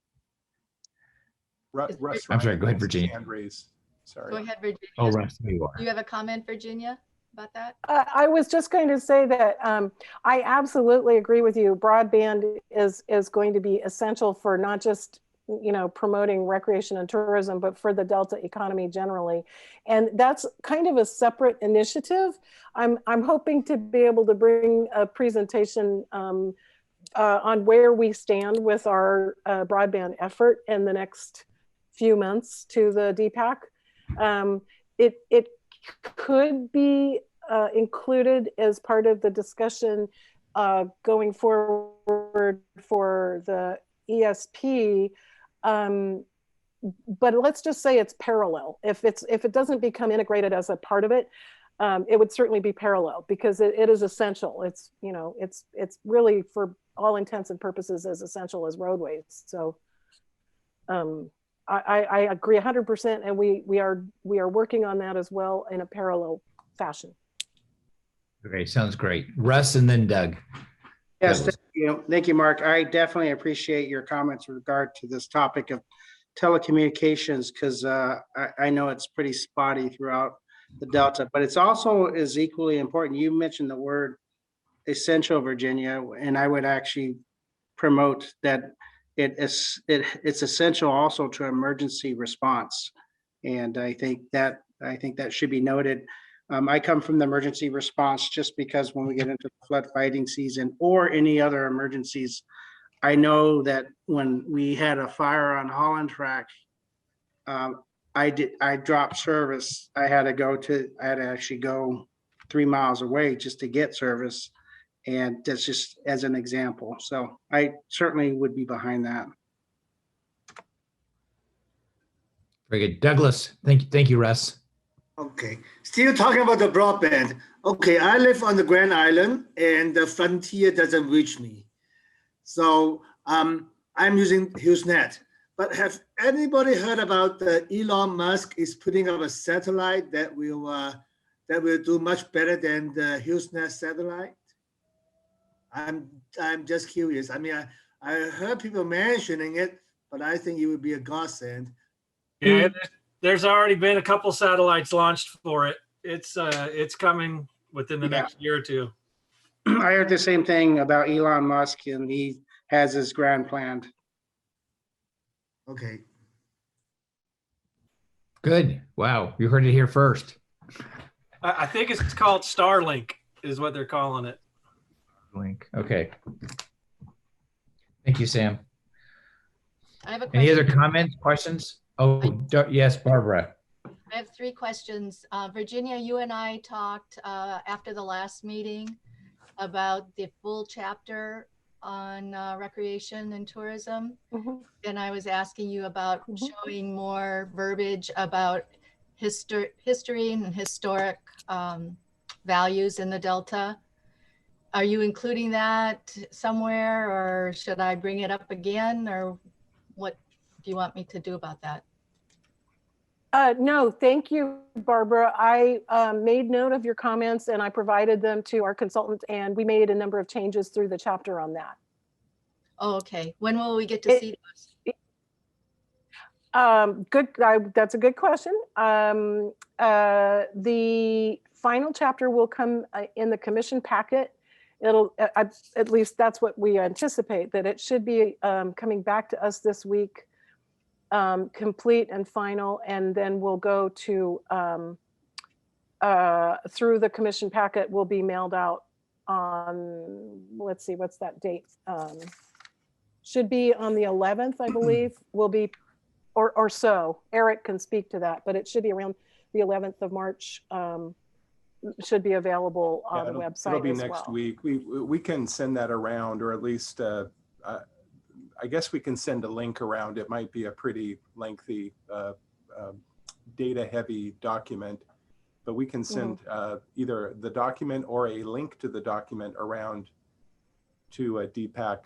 Russ, I'm sorry, go ahead, has his Virginia. hand raised. Sorry. Go ahead, Virginia. Oh, Russ, there you are. Do you have a comment, Virginia, about that? I was just going to say that I absolutely agree with you. Broadband is going to be essential for not just promoting recreation and tourism, but for the Delta economy generally. And that's kind of a separate initiative. I'm hoping to be able to bring a presentation on where we stand with our broadband effort in the next few months to the DPAC. It could be included as part of the discussion going forward for the ESP. But let's just say it's parallel. If it doesn't become integrated as a part of it, it would certainly be parallel because it is essential. It's it's really for all intents and purposes as essential as roadways. So I agree 100%, and we are working on that as well in a parallel fashion. Okay, sounds great. Russ and then Doug. Yes, thank you, Mark. I definitely appreciate your comments with regard to this topic of telecommunications because I know it's pretty spotty throughout the Delta, but it's also is equally important. You mentioned the word essential, Virginia, and I would actually promote that it's essential also to emergency response, and I think that should be noted. I come from the emergency response just because when we get into the flood fighting season or any other emergencies, I know that when we had a fire on Holland Track, I dropped service. I had to actually go 3 miles away just to get service. And that's just as an example. So I certainly would be behind that. Very good. Douglas, thank you, Russ. Okay, still talking about the broadband. Okay, I live on the Grand Island and the Frontier doesn't reach me. So I'm using HughesNet. But have anybody heard about Elon Musk is putting up a satellite that will do much better than the HughesNet satellite? I'm just curious. I mean, I heard people mentioning it, but I think it would be a godsend. Yeah, there's already been a couple satellites launched for it. It's coming within the next year or two. I heard the same thing about Elon Musk, and he has his grand planned. Okay. Good. Wow, you heard it here first. I think it's called Starlink is what they're calling it. Link. Okay. Thank you, Sam. I have a question. Any other comments, questions? Oh, yes, Barbara. I I have 3 questions. Virginia, you and I talked after the last meeting about the full chapter on recreation and tourism. And I was asking you about showing more verbiage about history and historic values in the Delta. Are you including that somewhere, or should I bring it up again, or what do you want me to do about that? No, thank you, Barbara. I made note of your comments and I provided them to our consultant, and we made a number of changes through the chapter on that. Oh, okay. When will we get to see those? That's a good question. The final chapter will come in the commission packet. It'll, at least that's what we anticipate, that it should be coming back to us this week, complete and final, and then we'll go to, through the commission packet will be mailed out on, let's see, what's that date? Should be on the 11th, I believe, will be, or so. Eric can speak to that, but it should be around the 11th of March. Should be available on the website. It'll be as next well. week. We can send that around, or at least I guess we can send a link around. It might be a pretty lengthy, data-heavy document, but we can send either the document or a link to the document around to a DPAC.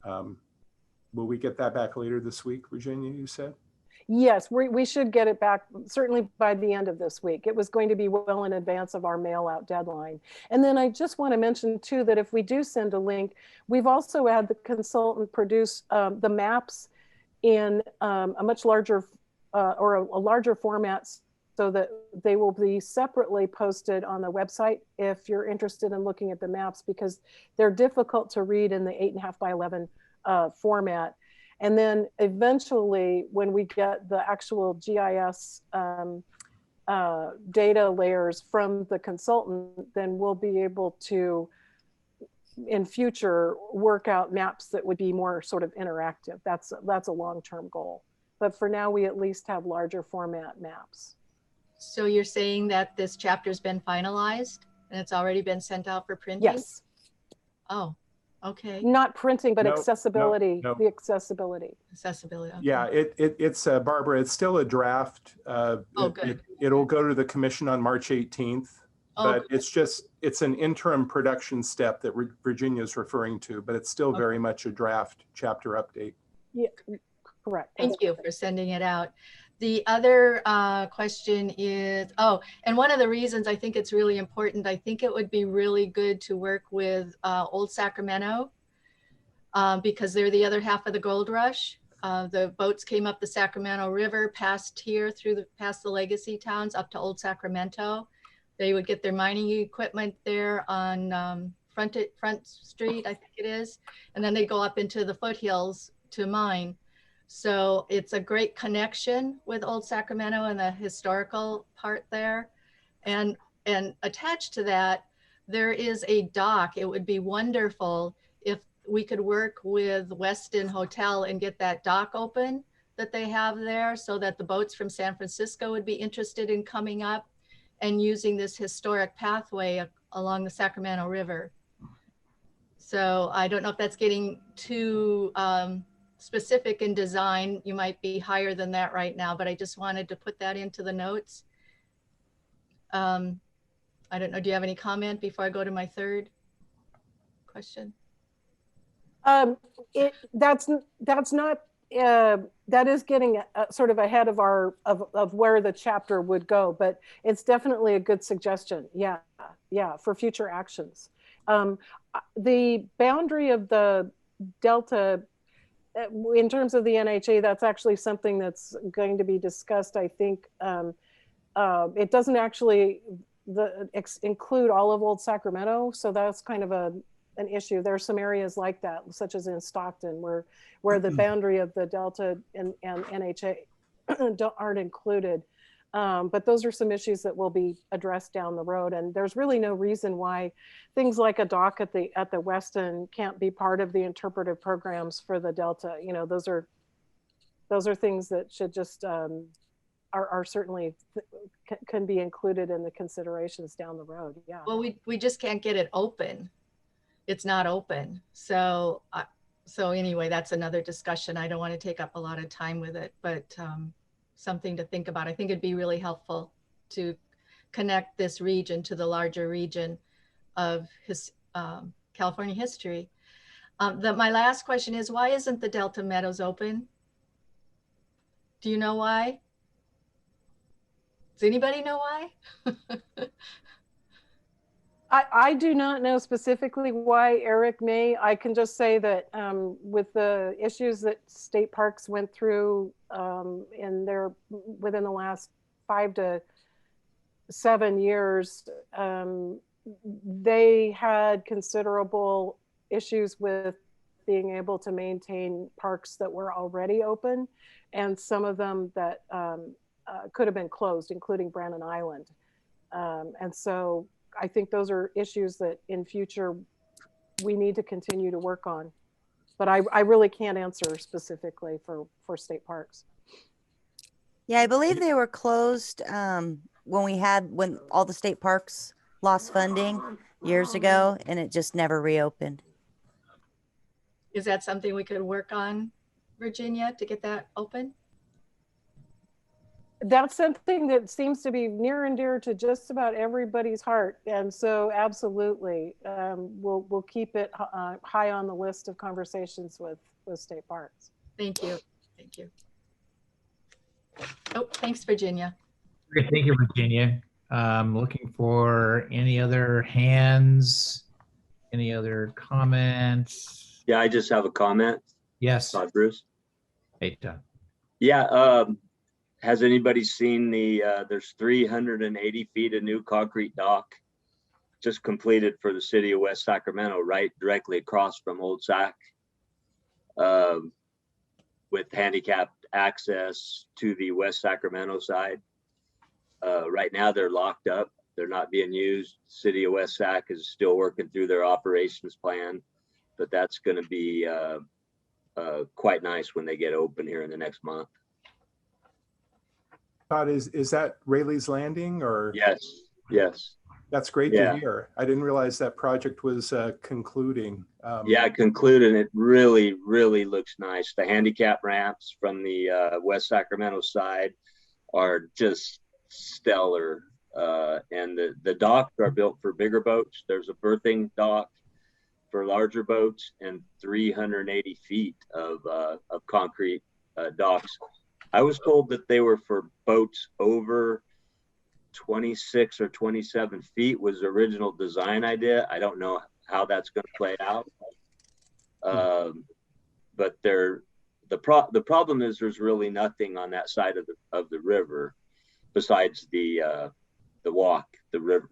Will we get that back later this week, Virginia, you said? Yes, we should get it back certainly by the end of this week. It was going to be well in advance of our mail out deadline. And then I just want to mention too, that if we do send a link, we've also had the consultant produce the maps in a much larger or a larger format, so that they will be separately posted on the website if you're interested in looking at the maps, because they're difficult to read in the 8.5 by 11 format. And then eventually, when we get the actual GIS data layers from the consultant, then we'll be able to, in future, work out maps that would be more sort of interactive. That's a long-term goal. But for now, we at least have larger format maps. So you're saying that this chapter's been finalized and it's already been sent out for printing? Yes. Oh. Okay. Not printing, but No, accessibility, no. the accessibility. Accessibility. Okay. Yeah, it's Barbara, it's still a draft. Good. It'll go to the commission on March 18th, but it's an interim production step that Virginia's referring to, but it's still very much a draft chapter update. Yeah, correct. Thank you for sending it out. The other question is, and one of the reasons I think it's really important, I think it would be really good to work with Old Sacramento because they're the other half of the gold rush. The boats came up the Sacramento River, passed here past the legacy towns up to Old Sacramento. They would get their mining equipment there on Front Street, I think it is, and then they go up into the foothills to mine. So it's a great connection with Old Sacramento and the historical part there. And attached to that, there is a dock. It would be wonderful if we could work with Westin Hotel and get that dock open that they have there, so that the boats from San Francisco would be interested in coming up and using this historic pathway along the Sacramento River. So I don't know if that's getting too specific in design. You might be higher than that right now, but I just wanted to put that into the notes. I don't know, do you have any comment before I go to my third question? That is getting sort of ahead of of where the chapter would go, but it's definitely a good suggestion. Yeah, for future actions. The boundary of the Delta, in terms of the NHA, that's actually something that's going to be discussed. I think it doesn't actually include all of Old Sacramento, so that's kind of an issue. There are some areas like that, such as in Stockton, where the boundary of the Delta and NHA aren't included. But those are some issues that will be addressed down the road. And there's really no reason why things like a dock at the Westin can't be part of the interpretive programs for the Delta. You know, those are things that should just are certainly can be included in the considerations down the road. Yeah. Well, we just can't get it open. It's not open. So so anyway, that's another discussion. I don't want to take up a lot of time with it, but something to think about. I think it'd be really helpful to connect this region to the larger region of California history. My last question is, why isn't the Delta Meadows open? Do you know why? Does anybody know why? I do not know specifically why. Eric may. I can just say that with the issues that state parks went through within the last 5 to 7 years, they had considerable issues with being able to maintain parks that were already open, and some of them that could have been closed, including Brandon Island. And so I think those are issues that in future we need to continue to work on. But I really can't answer specifically for state parks. Yeah, I believe they were closed when all the state parks lost funding years ago, and it just never reopened. Is that something we could work on, Virginia, to get that open? That's something that seems to be near and dear to just about everybody's heart. And so absolutely, we'll keep it high on the list of conversations with state parks. Thank you. Thank you. Oh, thanks, Virginia. Great, thank you, Virginia. Looking for any other hands, any other comments? Yeah, I just have a comment. Yes. Bruce. Hey, Todd. Yeah. Has anybody seen there's 380 feet of new concrete dock just completed for the city of West Sacramento, right directly across from Old Sac, with handicapped access to the West Sacramento side. Right now they're locked up. They're not being used. City of West Sac is still working through their operations plan, but that's going to be quite nice when they get open here in the next month. Todd, is that Rayleigh's Landing or? Yes. That's great to hear. I didn't realize that project was concluding. Yeah, concluded. It really, really looks nice. The handicap ramps from the West Sacramento side are just stellar. And the docks are built for bigger boats. There's a berthing dock for larger boats and 380 feet of concrete docks. I was told that they were for boats over 26 or 27 feet was the original design idea. I don't know how that's going to play out. But the problem is there's really nothing on that side of the river besides the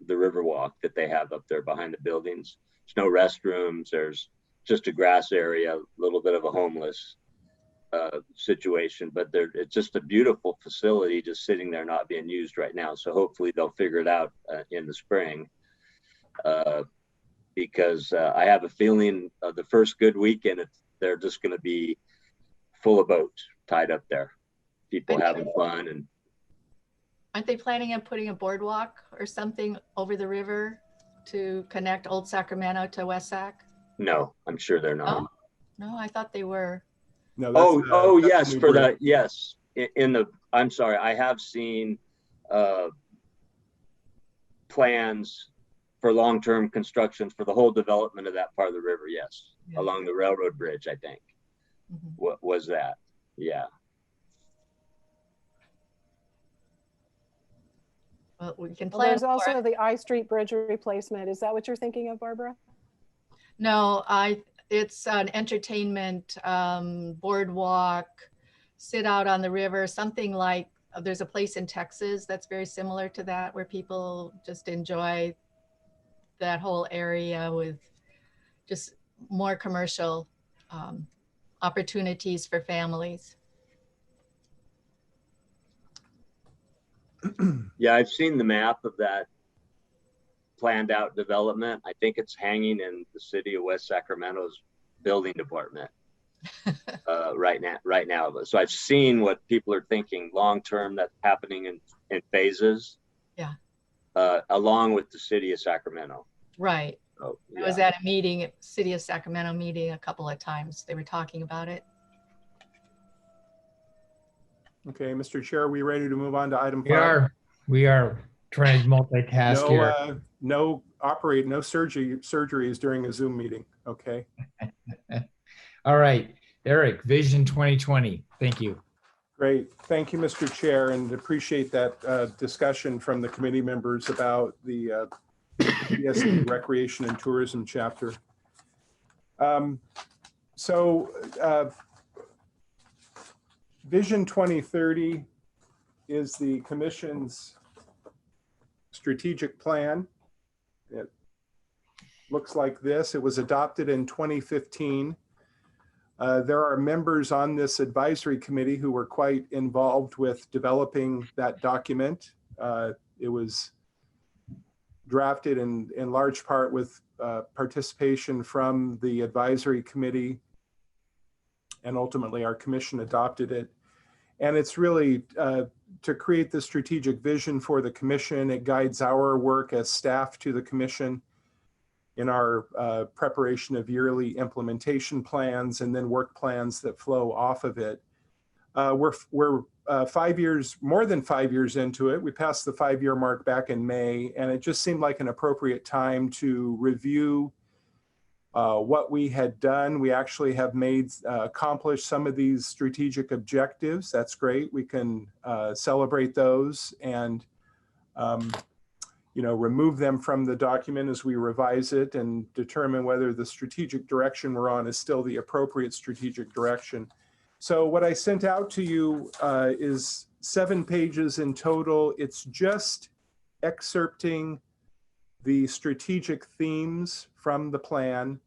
river walk that they have up there behind the buildings. There's no restrooms. There's just a grass area, a little bit of a homeless situation, but it's just a beautiful facility just sitting there not being used right now. So hopefully they'll figure it out in the spring, because I have a feeling the first good weekend they're just going to be full of boats tied up there, people having fun. And aren't they planning on putting a boardwalk or something over the river to connect Old Sacramento to West Sac? No, I'm sure they're not. Oh, no, I thought they were. No, yes, for that. Yes. I'm sorry. I have seen plans for long-term construction for the whole development of that part of the river. Yes. Yeah. Along the railroad bridge, I think. Mm-hmm. What was that? Yeah. Well, we can plan. There's also the I Street Bridge replacement. Is that what you're thinking of, Barbara? No, it's an entertainment boardwalk, sit out on the river, something like there's a place in Texas that's very similar to that, where people just enjoy that whole area with just more commercial opportunities for families. Yeah, I've seen the map of that planned out development. I think it's hanging in the city of West Sacramento's building department. right now. So I've seen what people are thinking long-term that's happening in phases. Yeah. Along with the city of Sacramento. Right. So, I was at a meeting, City of Sacramento meeting a couple of times. They were talking about it. Okay, Mr. Chair, are we ready to move on to item 5? We are trying to multitask here. No surgeries during a Zoom meeting. Okay. All right, Eric, Vision 2020. Thank you. Great. Thank you, Mr. Chair, and appreciate that discussion from the committee members about the BSD Recreation and Tourism chapter. Vision 2030 is the Commission's strategic plan. It looks like this. It was adopted in 2015. There are members on this advisory committee who were quite involved with developing that document. It was drafted in large part with participation from the advisory committee, and ultimately our commission adopted it. And it's really to create the strategic vision for the commission. It guides our work as staff to the commission in our preparation of yearly implementation plans and then work plans that flow off of it. We're more than 5 years into it. We passed the 5-year mark back in May, and it just seemed like an appropriate time to review what we had done. We actually have accomplished some of these strategic objectives. That's great. We can celebrate those and remove them from the document as we revise it and determine whether the strategic direction we're on is still the appropriate strategic direction. So what I sent out to you is 7 pages in total. It's just excerpting the strategic themes from the plan.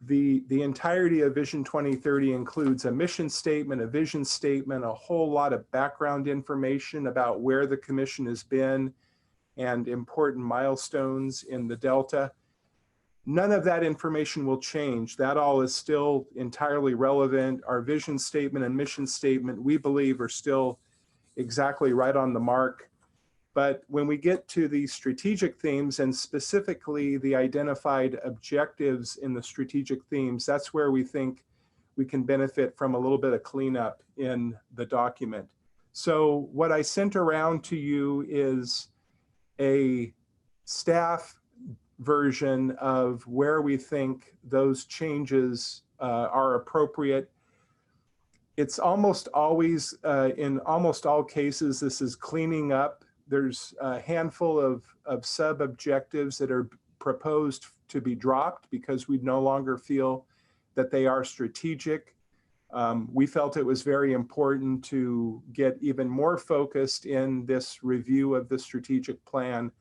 The entirety of Vision 2030 includes a mission statement, a vision statement, a whole lot of background information about where the commission has been and important milestones in the Delta. None of that information will change. That all is still entirely relevant. Our vision statement and mission statement, we believe, are still exactly right on the mark. But when we get to the strategic themes and specifically the identified objectives in the strategic themes, that's where we think we can benefit from a little bit of cleanup in the document. So what I sent around to you is a staff version of where we think those changes are appropriate. It's almost always, in almost all cases, this is cleaning up. There's a handful of sub-objectives that are proposed to be dropped because we no longer feel that they are strategic. We felt it was very important to get even more focused in this review of the strategic plan.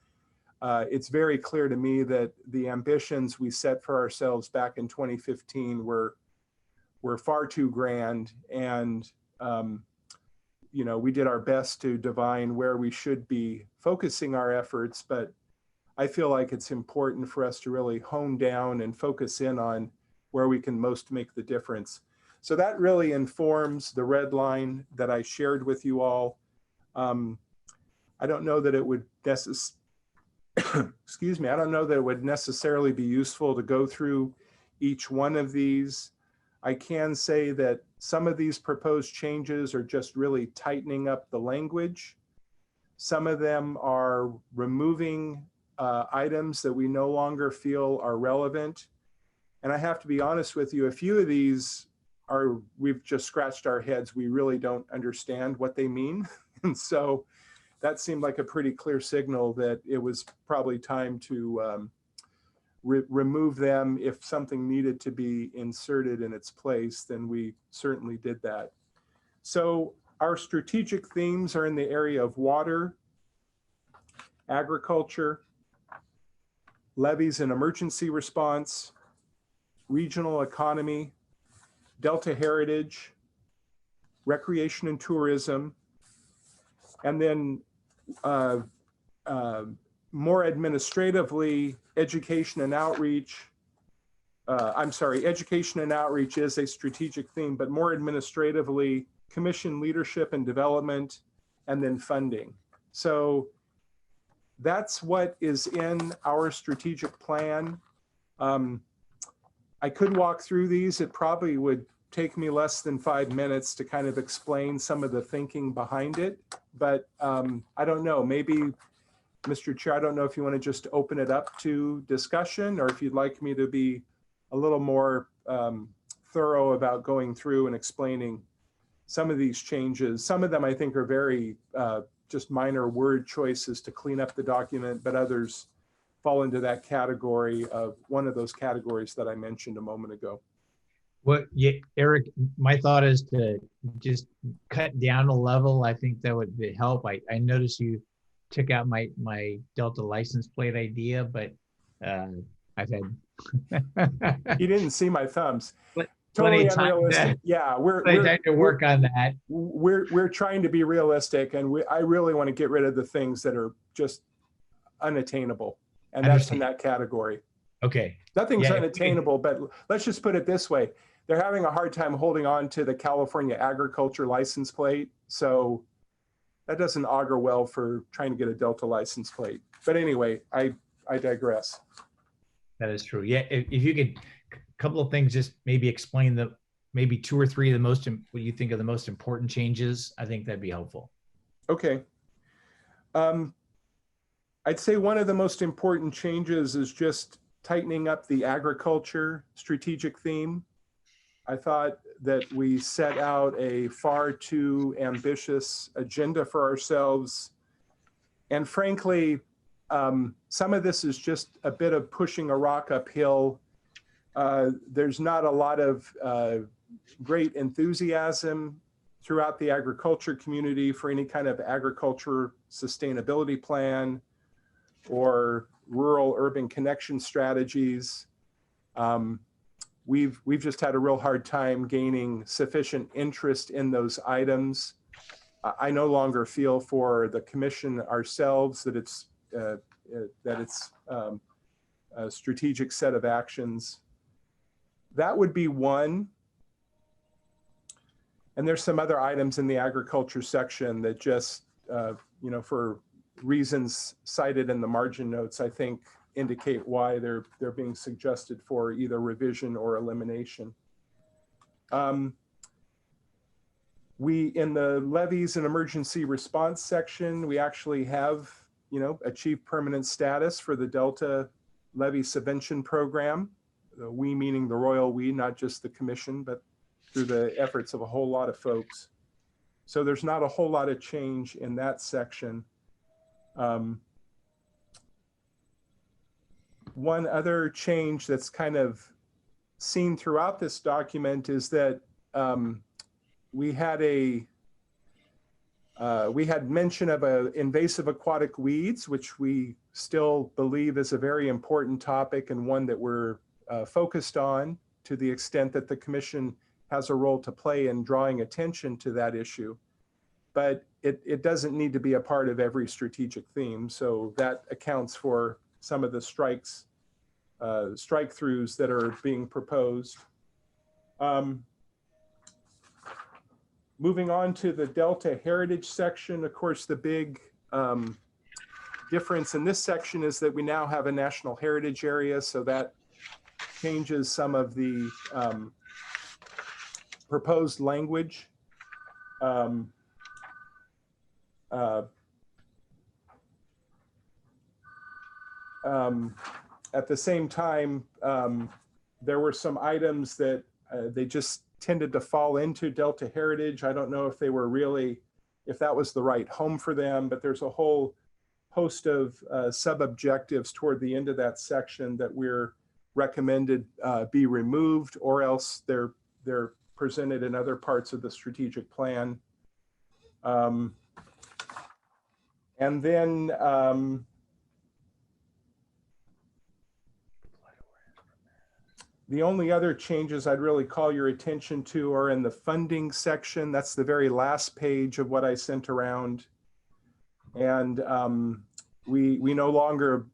It's very clear to me that the ambitions we set for ourselves back in 2015 were far too grand, and we did our best to divine where we should be focusing our efforts, but I feel like it's important for us to really hone down and focus in on where we can most make the difference. So that really informs the red line that I shared with you all. I don't know that it would excuse me, I don't know that it would necessarily be useful to go through each one of these. I can say that some of these proposed changes are just really tightening up the language. Some of them are removing items that we no longer feel are relevant. And I have to be honest with you, a few of these we've just scratched our heads. We really don't understand what they mean. And so that seemed like a pretty clear signal that it was probably time to remove them. If something needed to be inserted in its place, then we certainly did that. So our strategic themes are in the area of water, agriculture, levees and emergency response, regional economy, Delta heritage, recreation and tourism, and then more administratively, education and outreach, I'm sorry, education and outreach is a strategic theme, but more administratively, commission leadership and development, and then funding. So that's what is in our strategic plan. I could walk through these. It probably would take me less than 5 minutes to kind of explain some of the thinking behind it. But I don't know, maybe, Mr. Chair, I don't know if you want to just open it up to discussion, or if you'd like me to be a little more thorough about going through and explaining some of these changes. Some of them I think are very just minor word choices to clean up the document, but others fall into that category of one of those categories that I mentioned a moment ago. Well, yeah, Eric, my thought is to just cut down a level. I think that would help. I noticed you took out my Delta license plate idea, but I've had. You didn't see my thumbs. Totally Totally unrealistic. Yeah, we're trying to work on that. We're trying to be realistic, and I really want to get rid of the things that are just unattainable, and that's in that category. Okay. Nothing's unattainable, but let's just put it this way: they're having a hard time holding on to the California agriculture license plate, so that doesn't augur well for trying to get a Delta license plate. But anyway, I digress. That is true. Yeah, if you could, a couple of things, just maybe explain maybe 2 or 3 of the most, what you think are the most important changes, I think that'd be helpful. Okay. I'd say one of the most important changes is just tightening up the agriculture strategic theme. I thought that we set out a far too ambitious agenda for ourselves. And frankly, some of this is just a bit of pushing a rock uphill. There's not a lot of great enthusiasm throughout the agriculture community for any kind of agriculture sustainability plan or rural urban connection strategies. We've just had a real hard time gaining sufficient interest in those items. I no longer feel for the commission ourselves that it's a strategic set of actions. That would be one. And there's some other items in the agriculture section that just, for reasons cited in the margin notes, I think indicate why they're being suggested for either revision or elimination. In the levies and emergency response section, we actually have, achieved permanent status for the Delta Levy Subvention Program. The we meaning the royal we, not just the commission, but through the efforts of a whole lot of folks. So there's not a whole lot of change in that section. One other change that's kind of seen throughout this document is that we had mention of invasive aquatic weeds, which we still believe is a very important topic and one that we're focused on to the extent that the commission has a role to play in drawing attention to that issue. But it doesn't need to be a part of every strategic theme. So that accounts for some of the strike-throughs that are being proposed. Moving on to the Delta Heritage section, of course, the big difference in this section is that we now have a National Heritage Area, so that changes some of the proposed language. At the same time, there were some items that they just tended to fall into Delta Heritage. I don't know if they were really, if that was the right home for them, but there's a whole host of sub-objectives toward the end of that section that we're recommended be removed, or else they're presented in other parts of the strategic plan. And then the only other changes I'd really call your attention to are in the funding section. That's the very last page of what I sent around. And we no longer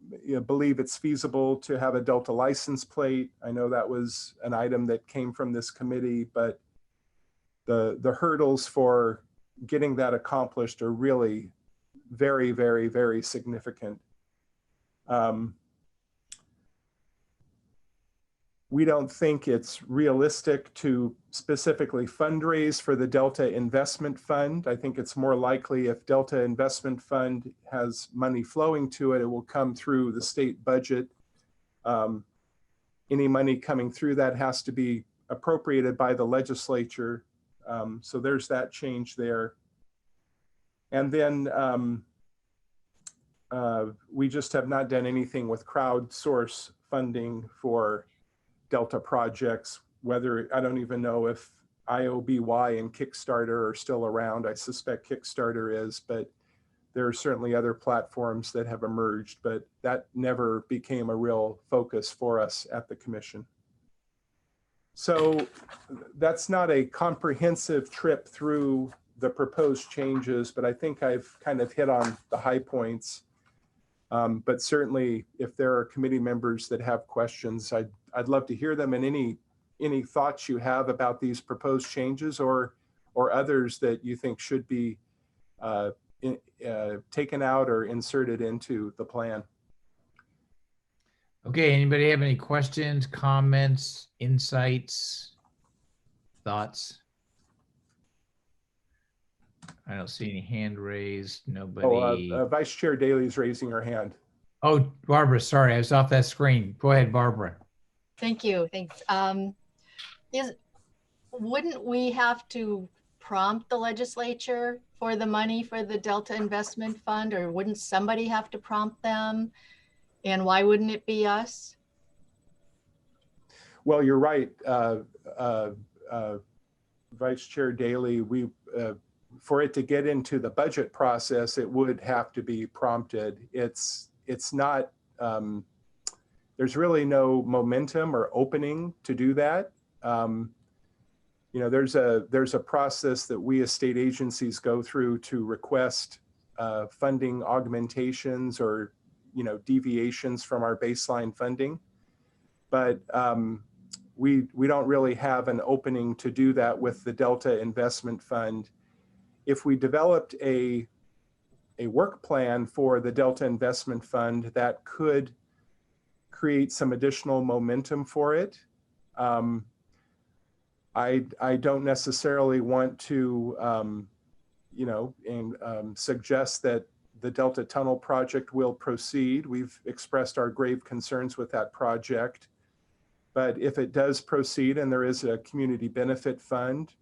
believe it's feasible to have a Delta license plate. I know that was an item that came from this committee, but the hurdles for getting that accomplished are really very, very, very significant. We don't think it's realistic to specifically fundraise for the Delta Investment Fund. I think it's more likely if Delta Investment Fund has money flowing to it, it will come through the state budget. Any money coming through that has to be appropriated by the legislature. So there's that change there. And then we just have not done anything with crowdsource funding for Delta projects, whether, I don't even know if IOBY and Kickstarter are still around. I suspect Kickstarter is, but there are certainly other platforms that have emerged, but that never became a real focus for us at the commission. So that's not a comprehensive trip through the proposed changes, but I think I've kind of hit on the high points. But certainly if there are committee members that have questions, I'd love to hear them, and any thoughts you have about these proposed changes or others that you think should be taken out or inserted into the plan. Okay, anybody have any questions, comments, insights, thoughts? I don't see any hand raised. Nobody. Vice Chair Daley's raising her hand. Oh, Barbara, sorry, I was off that screen. Go ahead, Barbara. Thank you. Thanks. Wouldn't we have to prompt the legislature for the money for the Delta Investment Fund, or wouldn't somebody have to prompt them? And why wouldn't it be us? Well, you're right, Vice Chair Daley. For it to get into the budget process, it would have to be prompted. It's not. There's really no momentum or opening to do that. There's a process that we as state agencies go through to request funding augmentations or deviations from our baseline funding, but we don't really have an opening to do that with the Delta Investment Fund. If we developed a work plan for the Delta Investment Fund that could create some additional momentum for it, I don't necessarily want to suggest that the Delta Tunnel project will proceed. We've expressed our grave concerns with that project. But if it does proceed and there is a community benefit fund,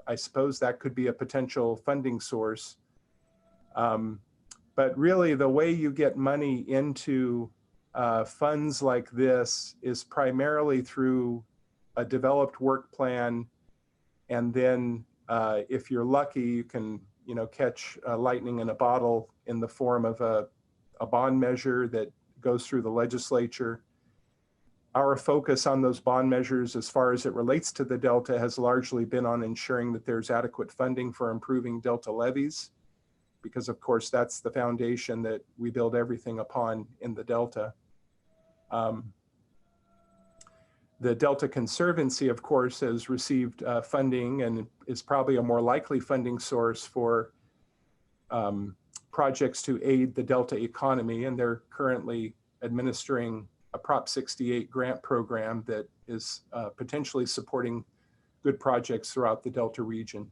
I suppose that could be a potential funding source. But really the way you get money into funds like this is primarily through a developed work plan. And then if you're lucky, you can catch lightning in a bottle in the form of a bond measure that goes through the legislature. Our focus on those bond measures as far as it relates to the Delta has largely been on ensuring that there's adequate funding for improving Delta levees, because of course that's the foundation that we build everything upon in the Delta. The Delta Conservancy, of course, has received funding and is probably a more likely funding source for projects to aid the Delta economy, and they're currently administering a Prop 68 grant program that is potentially supporting good projects throughout the Delta region.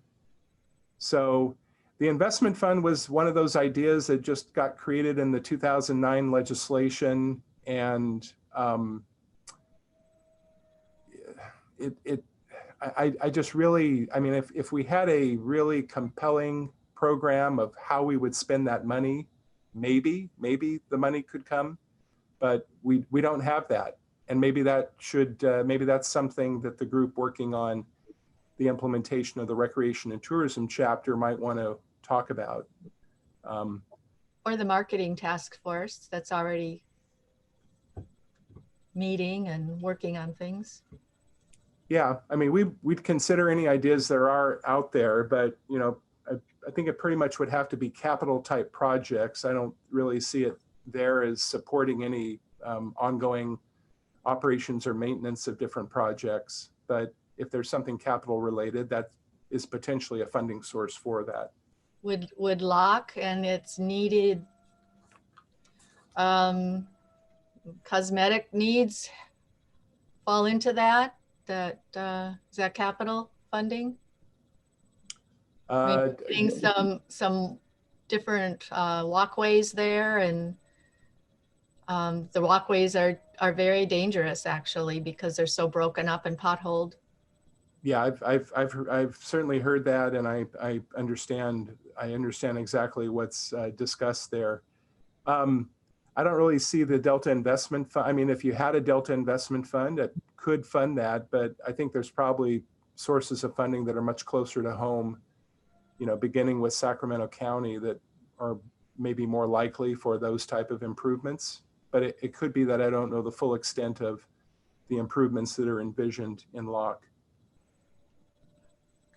So the investment fund was one of those ideas that just got created in the 2009 legislation, and I just really, I mean, if we had a really compelling program of how we would spend that money, maybe the money could come, but we don't have that. And maybe that should, maybe that's something that the group working on the implementation of the Recreation and Tourism chapter might want to talk about. Or the marketing task force that's already meeting and working on things. Yeah, I mean, we'd consider any ideas there are out there, but I think it pretty much would have to be capital type projects. I don't really see it there as supporting any ongoing operations or maintenance of different projects. But if there's something capital related, that is potentially a funding source for that. Would lock and its needed cosmetic needs fall into that? Is that capital funding? Maybe putting some different walkways there, and the walkways are very dangerous actually because they're so broken up and potholed. Yeah, I've certainly heard that, and I understand exactly what's discussed there. I don't really see the Delta Investment Fund. I mean, if you had a Delta Investment Fund, it could fund that, but I think there's probably sources of funding that are much closer to home, you know, beginning with Sacramento County, that are maybe more likely for those type of improvements. But it could be that I don't know the full extent of the improvements that are envisioned in Locke.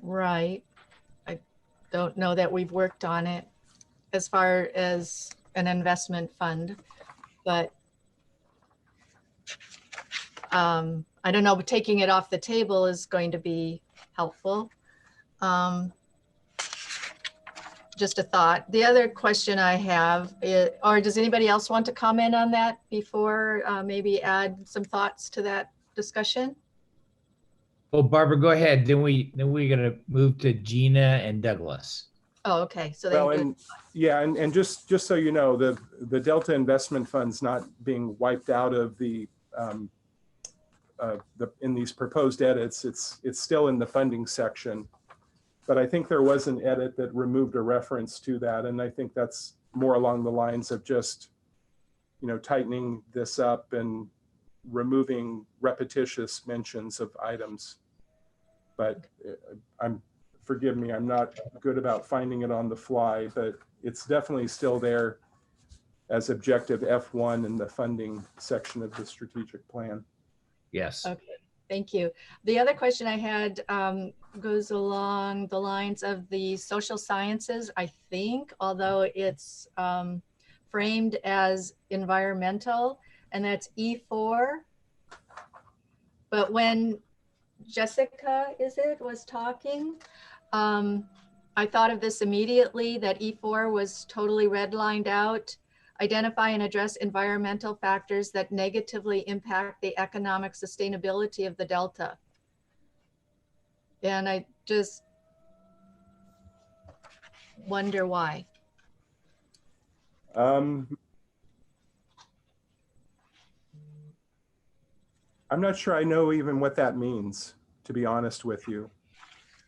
Right. I don't know that we've worked on it as far as an investment fund, but I don't know, but taking it off the table is going to be helpful. Just a thought. The other question I have is, or does anybody else want to comment on that before maybe add some thoughts to that discussion? Well, Barbara, go ahead. Then we're gonna move to Gina and Douglas. Oh, okay. So well, and yeah, and just so you know, the Delta Investment Fund's not being wiped out of the in these proposed edits. It's still in the funding section, but I think there was an edit that removed a reference to that, and I think that's more along the lines of just, you know, tightening this up and removing repetitious mentions of items. But forgive me, I'm not good about finding it on the fly, but it's definitely still there as objective F1 in the funding section of the strategic plan. Yes. Okay, thank you. The other question I had goes along the lines of the social sciences, I think, although it's framed as environmental, and that's E4. But when Jessica, was talking, I thought of this immediately, that E4 was totally redlined out. Identify and address environmental factors that negatively impact the economic sustainability of the Delta. And I just wonder why. I'm not sure I know even what that means, to be honest with you.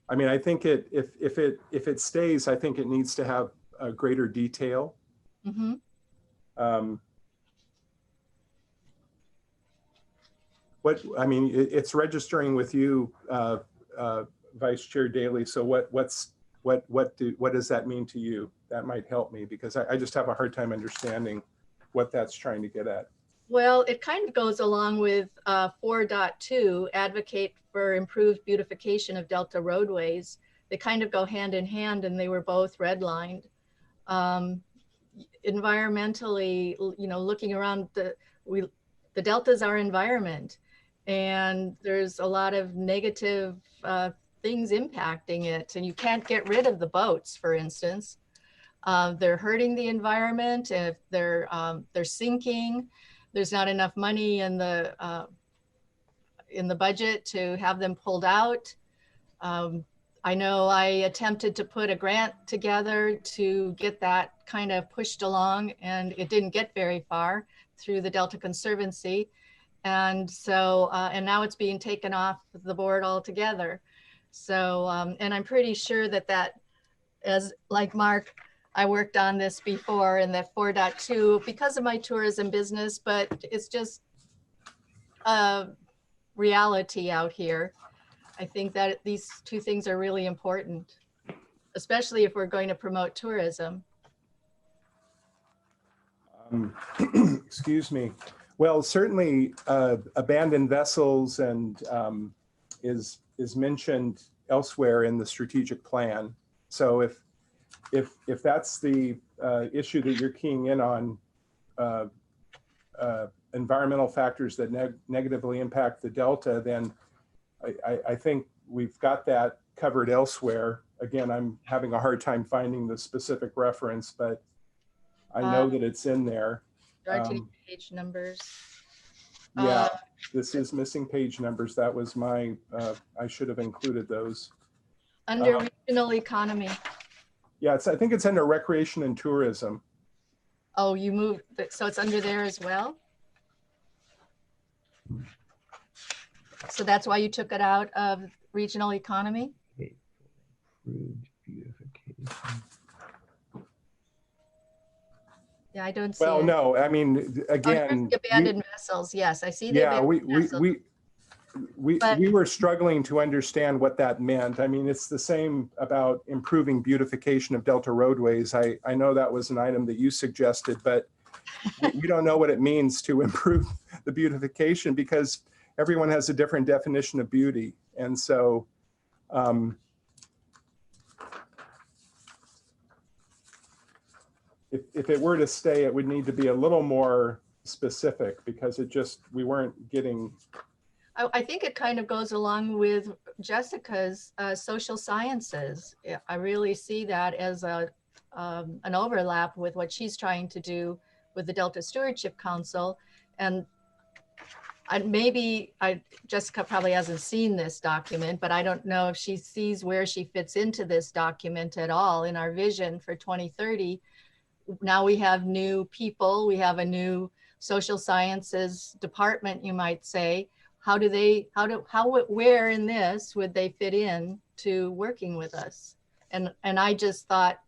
I mean, I think if it stays, I think it needs to have a greater detail. Mm-hmm. It's registering with you, Vice Chair Daley. So what does that mean to you? That might help me, because I just have a hard time understanding what that's trying to get at. Well, it kind of goes along with 4.2, advocate for improved beautification of Delta roadways. They kind of go hand in hand, and they were both redlined. Environmentally, you know, looking around, the Delta's our environment, and there's a lot of negative things impacting it, and you can't get rid of the boats, for instance. They're hurting the environment. If they're sinking, there's not enough money in the budget to have them pulled out. I know I attempted to put a grant together to get that kind of pushed along, and it didn't get very far through the Delta Conservancy. And so, and now it's being taken off the board altogether. So, and I'm pretty sure that as like Mark, I worked on this before in that 4.2 because of my tourism business, but it's just a reality out here. I think that these two things are really important, especially if we're going to promote tourism. Excuse me. Well, certainly abandoned vessels and is mentioned elsewhere in the strategic plan. So if that's the issue that you're keying in on, environmental factors that negatively impact the delta, then I think we've got that covered elsewhere. Again, I'm having a hard time finding the specific reference, but I know that it's in there. Page numbers. Yeah, this is missing page numbers. That was my, I should have included those. Under regional economy. Yeah, I think it's under recreation and tourism. Oh, you moved, so it's under there as well? So that's why you took it out of regional economy? Yeah, I don't see it. Well, no, I mean, again. The abandoned vessels, yes, I see the Yeah, abandoned vessels. we were struggling to understand what that meant. I mean, it's the same about improving beautification of Delta roadways. I know that was an item that you suggested, but we don't know what it means to improve the beautification because everyone has a different definition of beauty. And so, if it were to stay, it would need to be a little more specific because we weren't getting. I think it kind of goes along with Jessica's social sciences. I really see that as an overlap with what she's trying to do with the Delta Stewardship Council. And Jessica probably hasn't seen this document, but I don't know if she sees where she fits into this document at all in our vision for 2030. Now we have new people, we have a new social sciences department, you might say. Where in this would they fit in to working with us? And I just thought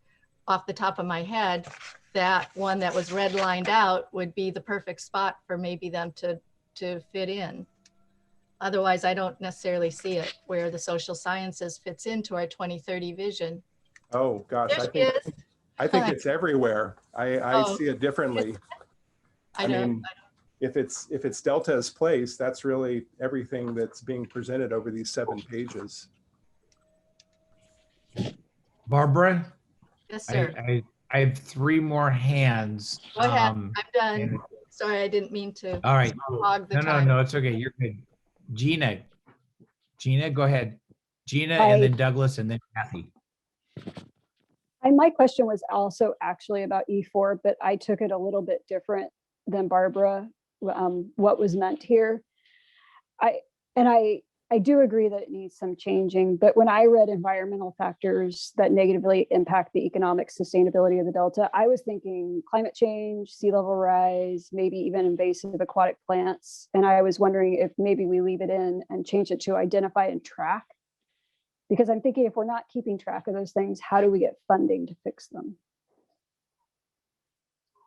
off the top of my head that one that was redlined out would be the perfect spot for maybe them to fit in. Otherwise, I don't necessarily see it where the social sciences fits into our 2030 vision. Oh gosh, I think it's everywhere. I see it differently. I mean, if it's Delta's place, that's really everything that's being presented over these 7 pages. Barbara? Yes, sir. I have 3 more hands. Go ahead. I'm done. Sorry, I didn't mean to. All right. Hog the time. No, it's okay. You're good. Gina, go ahead. Gina, and then Douglas, and then Kathy. My question was also actually about E4, but I took it a little bit different than Barbara, what was meant here. I do agree that it needs some changing, but when I read environmental factors that negatively impact the economic sustainability of the Delta, I was thinking climate change, sea level rise, maybe even invasive aquatic plants. And I was wondering if maybe we leave it in and change it to identify and track. Because I'm thinking if we're not keeping track of those things, how do we get funding to fix them?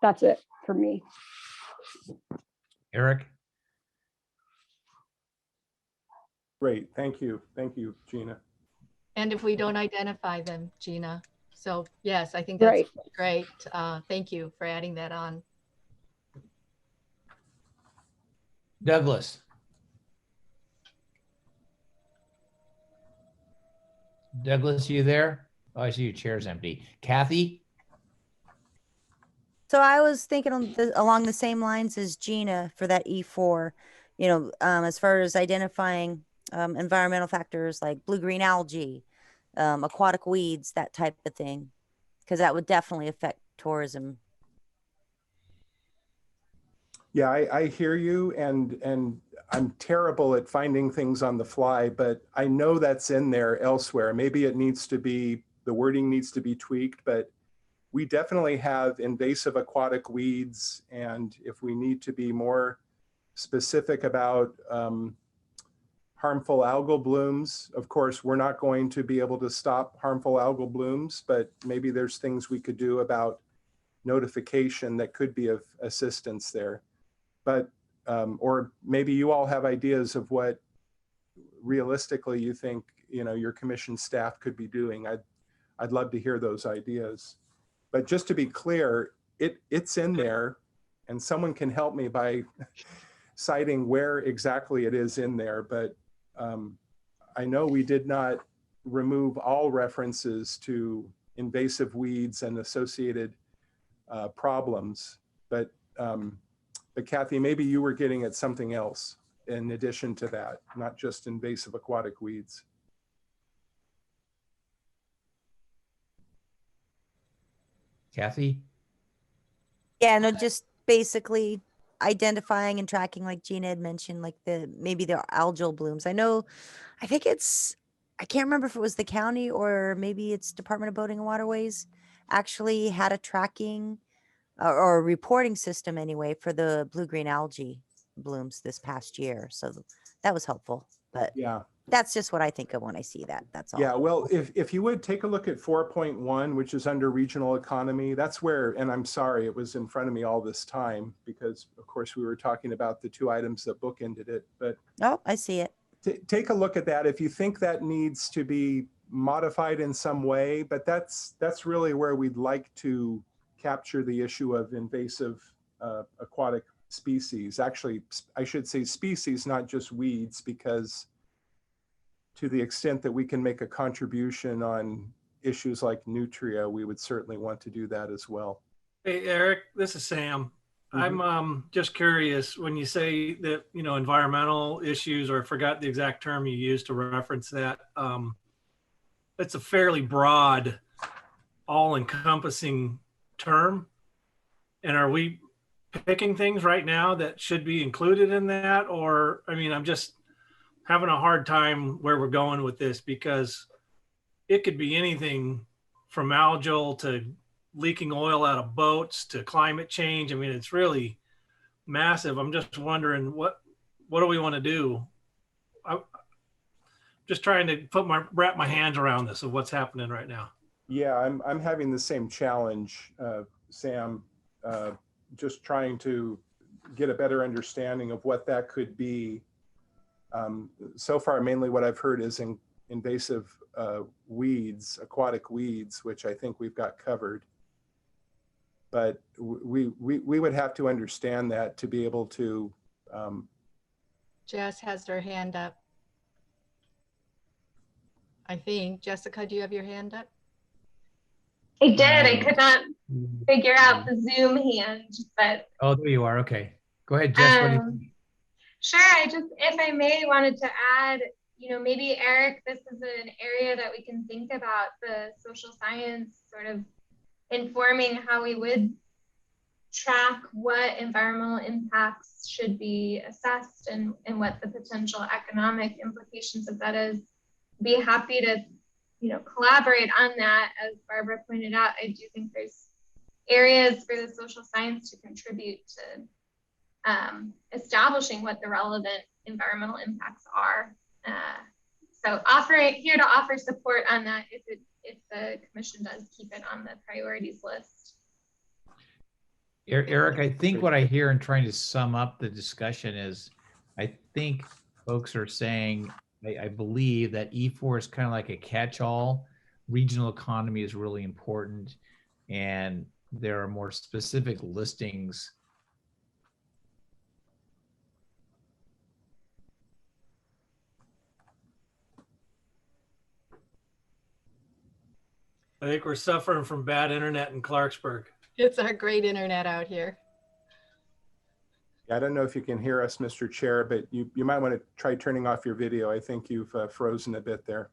That's it for me. Eric? Great, thank you, Gina. And if we don't identify them, Gina. So yes, I think that's great. Thank you for adding that on. Douglas? Douglas, you there? Oh, I see your chair's empty. Kathy? So I was thinking along the same lines as Gina for that E4, as far as identifying environmental factors like blue-green algae, aquatic weeds, that type of thing, because that would definitely affect tourism. Yeah, I hear you, and I'm terrible at finding things on the fly, but I know that's in there elsewhere. Maybe the wording needs to be tweaked, but we definitely have invasive aquatic weeds, and if we need to be more specific about harmful algal blooms, of course, we're not going to be able to stop harmful algal blooms, but maybe there's things we could do about notification that could be of assistance there. But, or maybe you all have ideas of what realistically you think, your commission staff could be doing. I'd love to hear those ideas. But just to be clear, it's in there, and someone can help me by citing where exactly it is in there. But I know we did not remove all references to invasive weeds and associated problems, but but Kathy, maybe you were getting at something else in addition to that, not just invasive aquatic weeds. Kathy? Yeah, no, just basically identifying and tracking, like Gina had mentioned, like maybe the algal blooms. I think I can't remember if it was the county or maybe it's Department of Boating and Waterways actually had a tracking or a reporting system anyway for the blue-green algae blooms this past year. So that was helpful, but Yeah. that's just what I think of when I see that. That's all. Yeah, well, if you would take a look at 4.1, which is under regional economy, that's where, and I'm sorry, it was in front of me all this time because of course we were talking about the two items that bookended it, but. Oh, I see it. Take a look at that. If you think that needs to be modified in some way, but that's really where we'd like to capture the issue of invasive aquatic species. Actually, I should say species, not just weeds, because to the extent that we can make a contribution on issues like nutria, we would certainly want to do that as well. Hey, Eric, this is Sam. I'm just curious when you say that, environmental issues, or I forgot the exact term you used to reference that. It's a fairly broad, all-encompassing term. And are we picking things right now that should be included in that? Or, I'm just having a hard time where we're going with this, because it could be anything from algal to leaking oil out of boats to climate change. It's really massive. I'm just wondering what do we want to do? I'm just trying to wrap my hands around this of what's happening right now. Yeah, I'm having the same challenge, Sam, just trying to get a better understanding of what that could be. So far, mainly what I've heard is invasive weeds, aquatic weeds, which I think we've got covered. But we would have to understand that to be able to. Jess has her hand up. I think. Jessica, do you have your hand up? I did. I could not figure out the Zoom hand, but. Oh, there you are. Okay. Go ahead, Jess. What do you think? Sure. If I may, wanted to add, maybe Eric, this is an area that we can think about, the social science sort of informing how we would track what environmental impacts should be assessed and what the potential economic implications of that is. Be happy to, collaborate on that. As Barbara pointed out, I do think there's areas for the social science to contribute to establishing what the relevant environmental impacts are. So here to offer support on that if the commission does keep it on the priorities list. Eric, I think what I hear in trying to sum up the discussion is, I think folks are saying, I believe that E4 is kind of like a catch-all. Regional economy is really important, and there are more specific listings. I think we're suffering from bad internet in Clarksburg. It's our great internet out here. I don't know if you can hear us, Mr. Chair, but you might want to try turning off your video. I think you've frozen a bit there.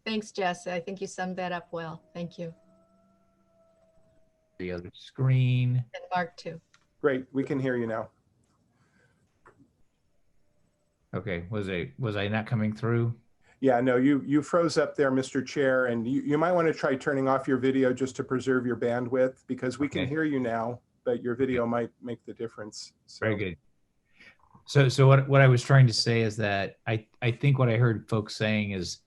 Thanks, Jess. I think you summed that up well. Thank you. The other screen. And Mark too. Great, we can hear you now. Okay, was I not coming through? Yeah, no, you froze up there, Mr. Chair, and you might want to try turning off your video just to preserve your bandwidth, because we can hear you now, but your video might make the difference. So. Very good. So what I was trying to say is that I think what I heard folks saying is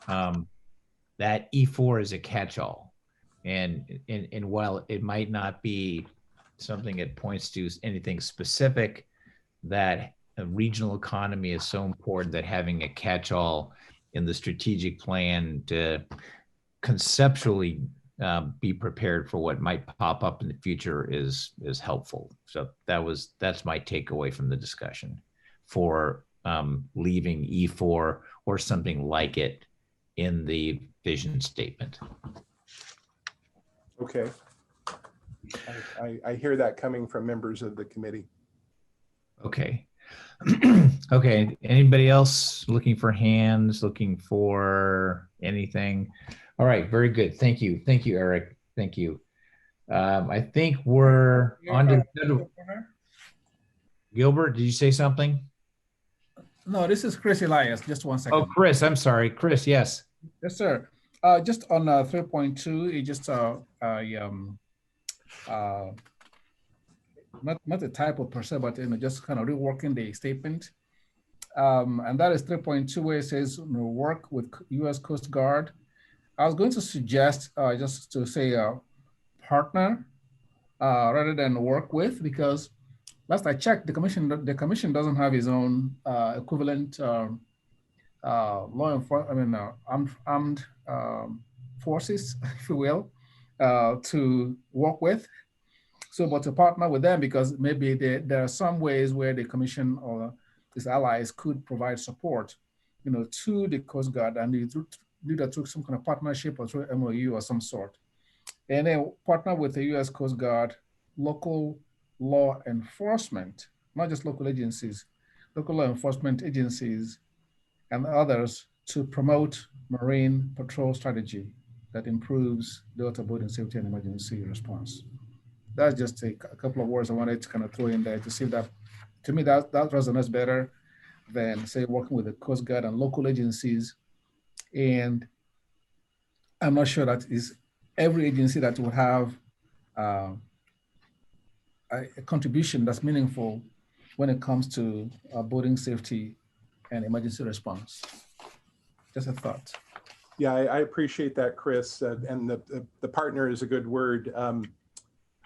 that E4 is a catch-all, and while it might not be something that points to anything specific, that a regional economy is so important that having a catch-all in the strategic plan to conceptually be prepared for what might pop up in the future is helpful. So that's my takeaway from the discussion for leaving E4 or something like it in the vision statement. Okay. I hear that coming from members of the committee. Okay. Okay. Anybody else looking for hands, looking for anything? All right. Very good. Thank you. Thank you, Eric. Thank you. I think we're on to Gilbert. Did you say something? No, this is Chris Elias. Just 1 second. Oh, Chris, I'm sorry. Chris, yes. Yes, sir. Just on 3.2, it just not a typo per se, but just kind of reworking the statement. And that is 3.2, where it says work with U.S. Coast Guard. I was going to suggest just to say partner rather than work with, because last I checked, the commission doesn't have its own equivalent law enforcement, armed forces, if you will, to work with. So, but to partner with them, because maybe there are some ways where the commission or its allies could provide support, to the Coast Guard, and you do that through some kind of partnership or through MOU or some sort. And then partner with the U.S. Coast Guard, local law enforcement, not just local agencies, local law enforcement agencies and others to promote marine patrol strategy that improves Delta boating safety and emergency response. That's just a couple of words I wanted to kind of throw in there to see that, to me, that resonates better than, say, working with the Coast Guard and local agencies. And I'm not sure that is every agency that will have a contribution that's meaningful when it comes to boating safety and emergency response. Just a thought. Yeah, I appreciate that, Chris. And the partner is a good word.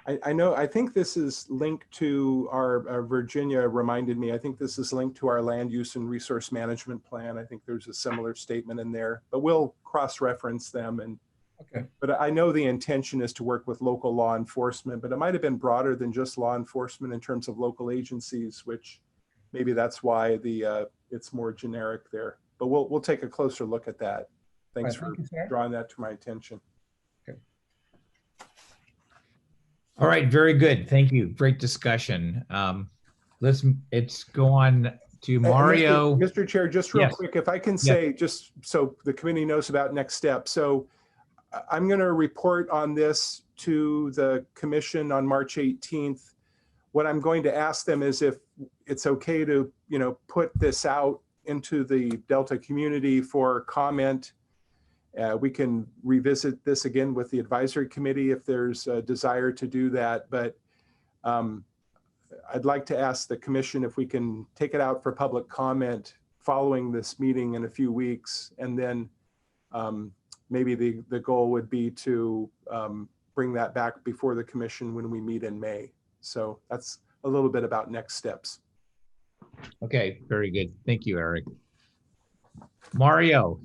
I think this is linked to our Virginia reminded me, I think this is linked to our land use and resource management plan. I think there's a similar statement in there, but we'll cross-reference them. And okay. But I know the intention is to work with local law enforcement, but it might have been broader than just law enforcement in terms of local agencies, which maybe that's why it's more generic there. But we'll take a closer look at that. Thanks for drawing that to my attention. Okay. All right, very good. Thank you. Great discussion. Let's go on to Mario. Mr. Chair, just real quick, if I can say, just so the committee knows about next steps. So I'm going to report on this to the commission on March 18th. What I'm going to ask them is if it's okay to, put this out into the Delta community for comment. We can revisit this again with the advisory committee if there's a desire to do that. But I'd like to ask the commission if we can take it out for public comment following this meeting in a few weeks. And then maybe the goal would be to bring that back before the commission when we meet in May. So that's a little bit about next steps. Okay, very good. Thank you, Eric. Mario,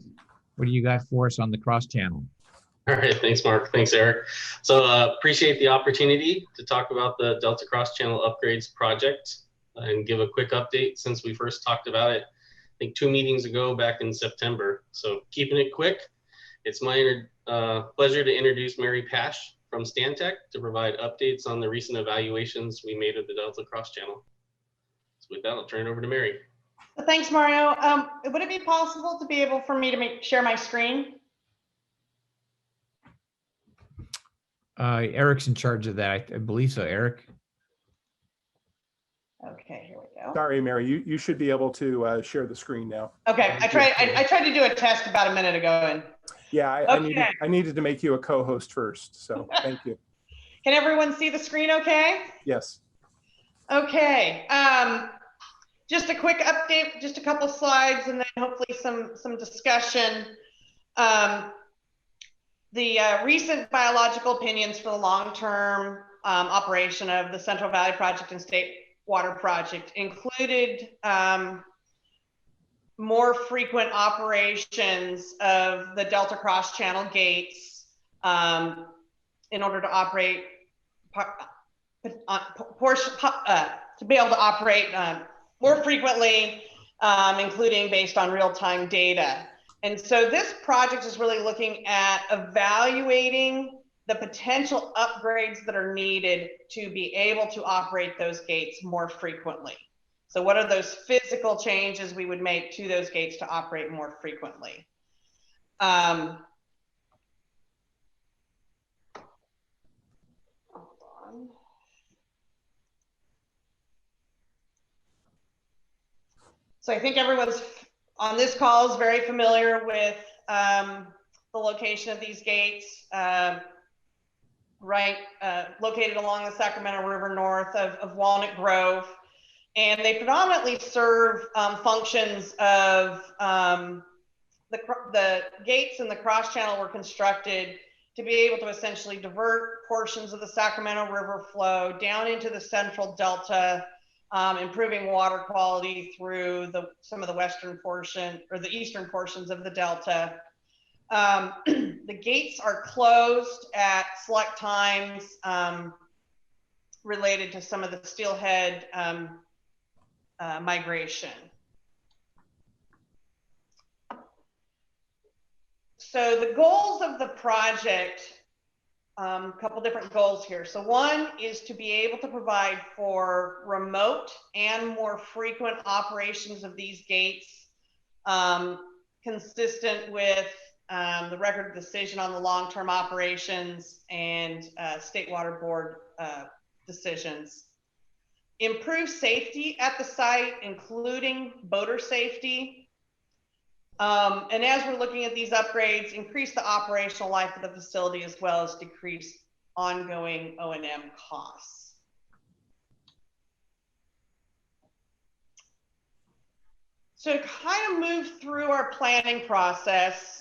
what do you got for us on the cross channel? All right, thanks, Mark. Thanks, Eric. So appreciate the opportunity to talk about the Delta Cross Channel Upgrades project and give a quick update since we first talked about it, I think 2 meetings ago back in September. So keeping it quick, it's my pleasure to introduce Mary Pash from Stantec to provide updates on the recent evaluations we made of the Delta Cross Channel. So with that, I'll turn it over to Mary. Thanks, Mario. Would it be possible to be able for me to share my screen? Eric's in charge of that. I believe so, Eric. Okay, here we go. Sorry, Mary, you should be able to share the screen now. Okay, I tried to do a test about a minute ago, and yeah, I needed to make you a co-host first, so thank you. Can everyone see the screen okay? Yes. Okay, just a quick update, just a couple slides, and then hopefully some discussion. The recent biological opinions for the long-term operation of the Central Valley Project and State Water Project included more frequent operations of the Delta Cross Channel gates in order to operate to be able to operate more frequently, including based on real-time data. And so this project is really looking at evaluating the potential upgrades that are needed to be able to operate those gates more frequently. So what are those physical changes we would make to those gates to operate more frequently? Hold on. So I think everyone's on this call is very familiar with the location of these gates, located along the Sacramento River north of Walnut Grove. And they predominantly serve functions of the gates and the cross channel were constructed to be able to essentially divert portions of the Sacramento River flow down into the central delta, improving water quality through some of the western portion or the eastern portions of the delta. The gates are closed at select times related to some of the steelhead migration. So the goals of the project, a couple different goals here. So one is to be able to provide for remote and more frequent operations of these gates, consistent with the record of decision on the long-term operations and State Water Board decisions. Improve safety at the site, including boater safety. And as we're looking at these upgrades, increase the operational life of the facility as well as decrease ongoing O&M costs. So to kind of move through our planning process,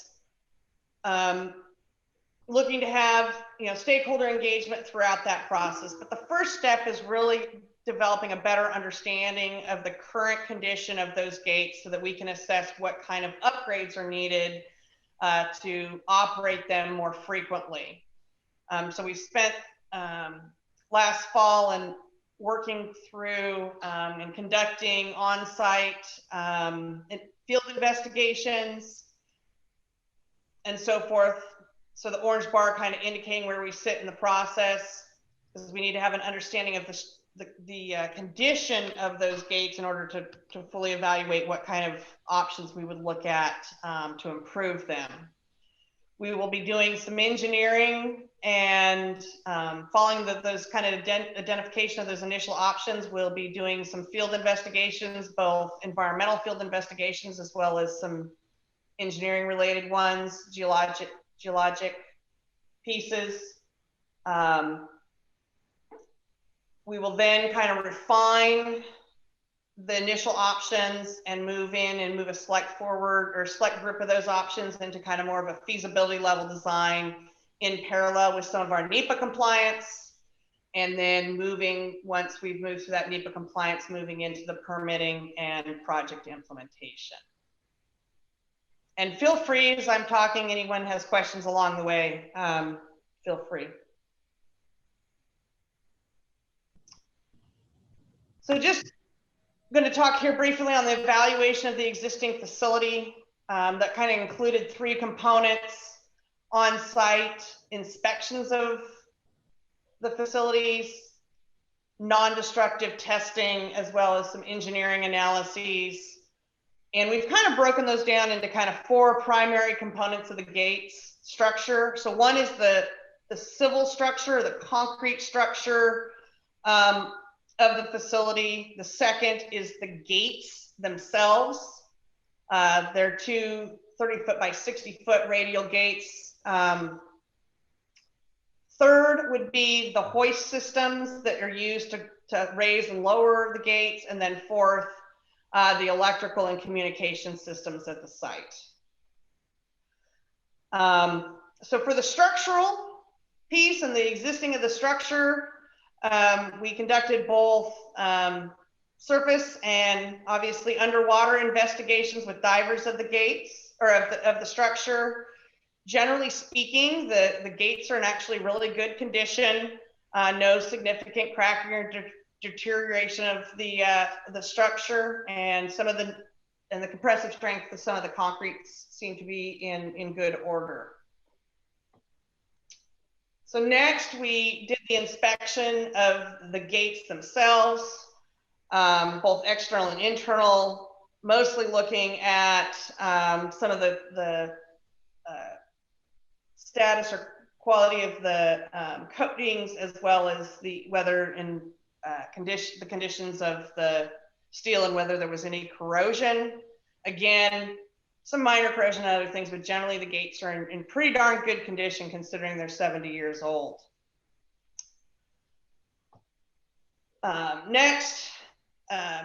looking to have stakeholder engagement throughout that process. But the first step is really developing a better understanding of the current condition of those gates so that we can assess what kind of upgrades are needed to operate them more frequently. So we spent last fall and working through and conducting on-site field investigations and so forth. So the orange bar kind of indicating where we sit in the process, because we need to have an understanding of the condition of those gates in order to fully evaluate what kind of options we would look at to improve them. We will be doing some engineering and following those kind of identification of those initial options, we'll be doing some field investigations, both environmental field investigations as well as some engineering related ones, geologic pieces. We will then kind of refine the initial options and move a select group of those options into kind of more of a feasibility level design in parallel with some of our NEPA compliance. And then once we've moved through that NEPA compliance, moving into the permitting and project implementation. And feel free, as I'm talking, anyone has questions along the way, feel free. So just going to talk here briefly on the evaluation of the existing facility. That kind of included 3 components: on-site inspections of the facilities, non-destructive testing, as well as some engineering analyses. And we've kind of broken those down into kind of 4 primary components of the gates structure. So one is the civil structure, the concrete structure of the facility. The second is the gates themselves. They're 2 30-foot by 60-foot radial gates. Third would be the hoist systems that are used to raise and lower the gates. And then fourth, the electrical and communication systems at the site. So for the structural piece and the existing of the structure, we conducted both surface and obviously underwater investigations with divers of the gates or of the structure. Generally speaking, the gates are in actually really good condition. No significant cracking or deterioration of the structure, and the compressive strength of some of the concretes seem to be in good order. So next we did the inspection of the gates themselves, both external and internal, mostly looking at some of the status or quality of the coatings, as well as the weather and the conditions of the steel and whether there was any corrosion. Again, some minor corrosion and other things, but generally the gates are in pretty darn good condition considering they're 70 years old. Next,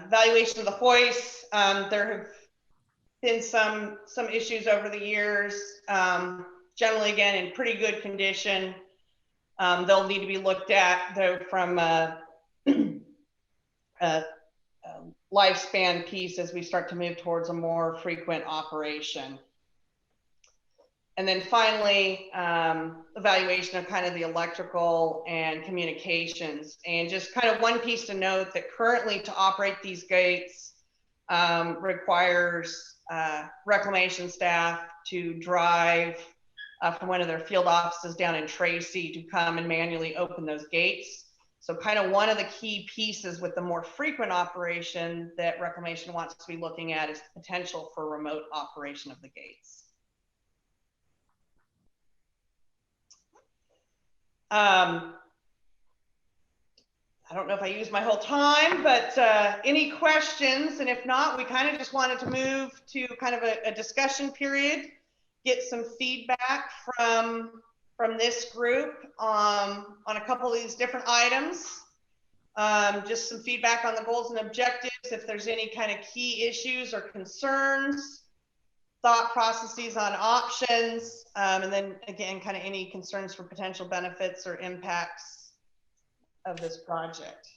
valuation of the hoist. There have been some issues over the years. Generally, again, in pretty good condition. They'll need to be looked at, though, from a lifespan piece as we start to move towards a more frequent operation. And then finally, evaluation of kind of the electrical and communications. And just kind of one piece to note that currently to operate these gates requires reclamation staff to drive from one of their field offices down in Tracy to come and manually open those gates. So kind of one of the key pieces with the more frequent operation that reclamation wants to be looking at is the potential for remote operation of the gates. I don't know if I used my whole time, but any questions? And if not, we kind of just wanted to move to kind of a discussion period, get some feedback from this group on a couple of these different items. Just some feedback on the goals and objectives, if there's any kind of key issues or concerns, thought processes on options, and then again, kind of any concerns for potential benefits or impacts of this project.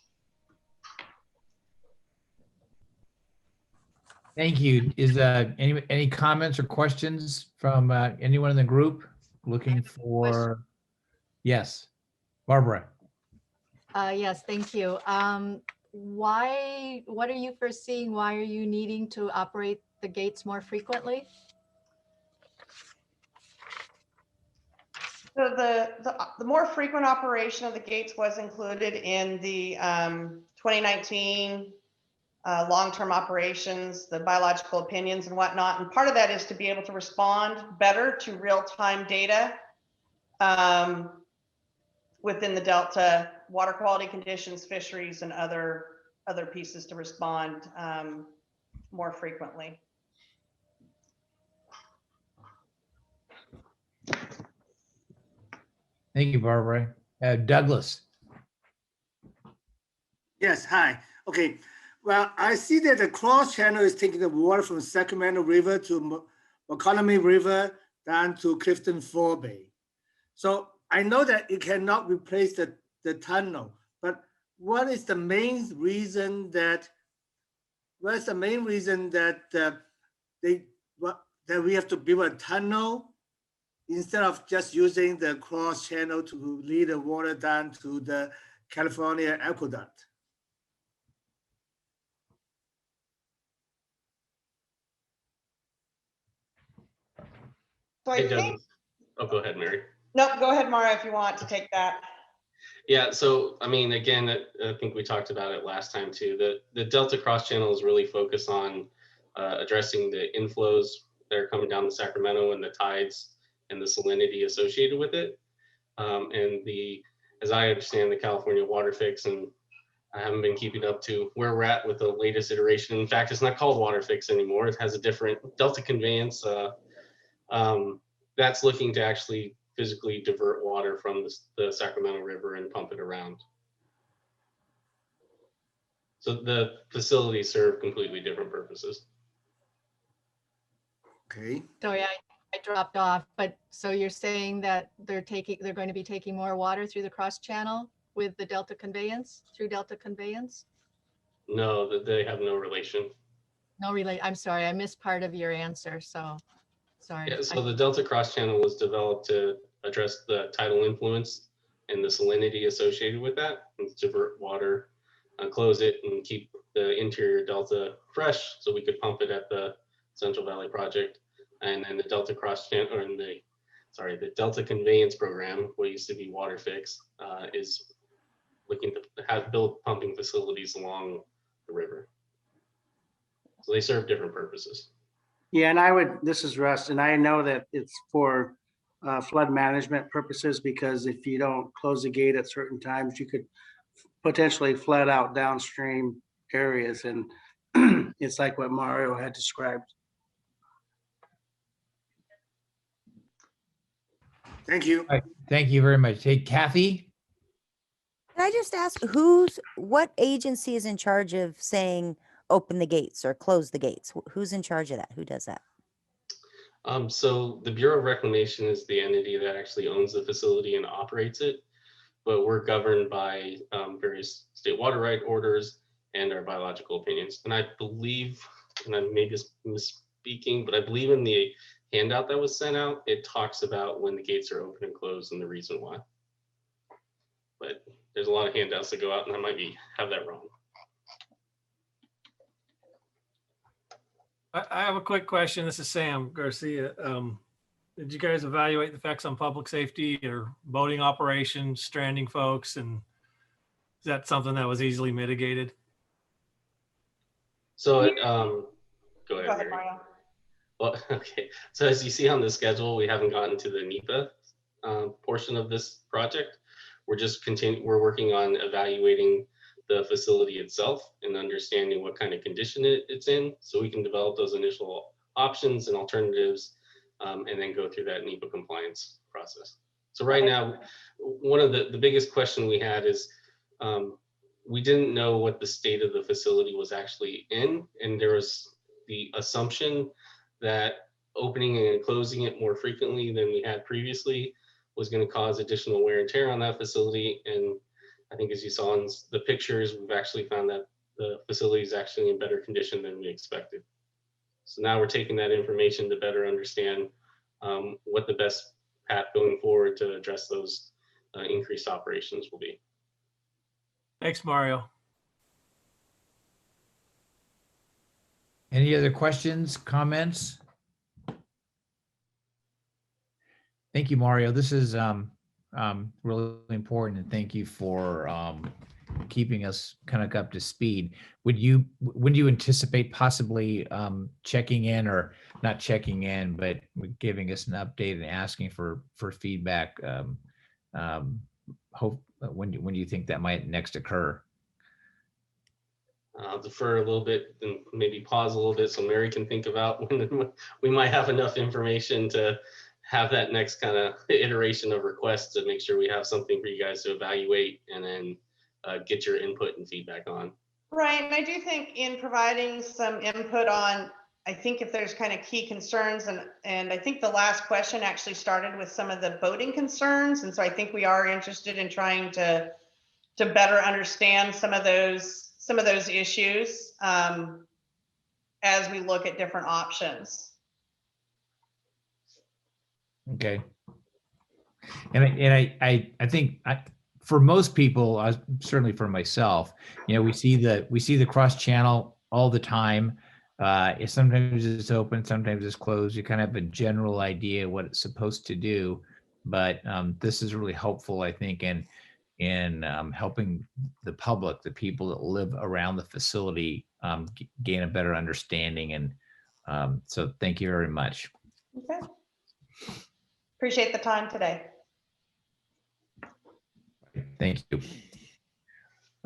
Thank you. Is any comments or questions from anyone in the group looking for? Yes, Barbara. Yes, thank you. What are you foreseeing? Why are you needing to operate the gates more frequently? So the more frequent operation of the gates was included in the 2019 long-term operations, the biological opinions and whatnot. And part of that is to be able to respond better to real-time data within the Delta, water quality conditions, fisheries, and other pieces to respond more frequently. Thank you, Barbara. Douglas. Yes, hi. Okay. Well, I see that the cross channel is taking the water from Sacramento River to Economy River down to Clifton Forebay. So I know that it cannot replace the tunnel, but what is the main reason that that we have to build a tunnel instead of just using the cross channel to lead the water down to the California aqueduct? So I think, oh, go ahead, Mary. No, go ahead, Mara, if you want to take that. Yeah, so I mean, again, I think we talked about it last time too. The Delta Cross Channel is really focused on addressing the inflows that are coming down the Sacramento and the tides and the salinity associated with it. As I understand, the California water fix, and I haven't been keeping up to where we're at with the latest iteration. In fact, it's not called water fix anymore. It has a different Delta conveyance. That's looking to actually physically divert water from the Sacramento River and pump it around. So the facilities serve completely different purposes. Okay. Sorry, I dropped off, but so you're saying that they're going to be taking more water through the cross channel with the Delta conveyance, through Delta conveyance? No, that they have no relation. No relate. I'm sorry, I missed part of your answer, so sorry. Yeah, so the Delta Cross Channel was developed to address the tidal influence and the salinity associated with that, and divert water, close it, and keep the interior Delta fresh so we could pump it at the Central Valley project. And then the Delta Cross Channel, or in the sorry, the Delta Conveyance Program, what used to be Water Fix, is looking to build pumping facilities along the river. So they serve different purposes. Yeah, and this is Russ, and I know that it's for flood management purposes, because if you don't close the gate at certain times, you could potentially flood out downstream areas, and it's like what Mario had described. Thank you. All right, thank you very much. Hey, Kathy? Can I just ask what agency is in charge of saying open the gates or close the gates? Who's in charge of that? Who does that? So the Bureau of Reclamation is the entity that actually owns the facility and operates it, but we're governed by various state water right orders and our biological opinions. And I believe, and I may be misspeaking, but I believe in the handout that was sent out, it talks about when the gates are open and closed and the reason why. But there's a lot of handouts that go out, and I might have that wrong. I have a quick question. This is Sam Garcia. Did you guys evaluate the effects on public safety or boating operations, stranding folks? And is that something that was easily mitigated? So, go ahead, Mario. Well, okay. So as you see on the schedule, we haven't gotten to the NEPA portion of this project. We're working on evaluating the facility itself and understanding what kind of condition it's in, so we can develop those initial options and alternatives, and then go through that NEPA compliance process. So right now, one of the biggest question we had is we didn't know what the state of the facility was actually in, and there was the assumption that opening and closing it more frequently than we had previously was going to cause additional wear and tear on that facility. And I think, as you saw in the pictures, we've actually found that the facility is actually in better condition than we expected. So now we're taking that information to better understand what the best path going forward to address those increased operations will be. Thanks, Mario. Any other questions, comments? Thank you, Mario. This is really important, and thank you for keeping us kind of up to speed. When do you anticipate possibly checking in, or not checking in, but giving us an update and asking for feedback? When do you think that might next occur? I'll defer a little bit and maybe pause a little bit so Mary can think about when we might have enough information to have that next kind of iteration of requests to make sure we have something for you guys to evaluate and then get your input and feedback on. Right, and I do think in providing some input on, I think if there's kind of key concerns, and I think the last question actually started with some of the boating concerns, and so I think we are interested in trying to better understand some of those issues as we look at different options. Okay. And I think for most people, certainly for myself, we see the cross channel all the time. Sometimes it's open, sometimes it's closed. You kind of have a general idea what it's supposed to do, but this is really helpful, I think, in helping the public, the people that live around the facility, gain a better understanding. And so thank you very much. Okay. Appreciate the time today. Thank you.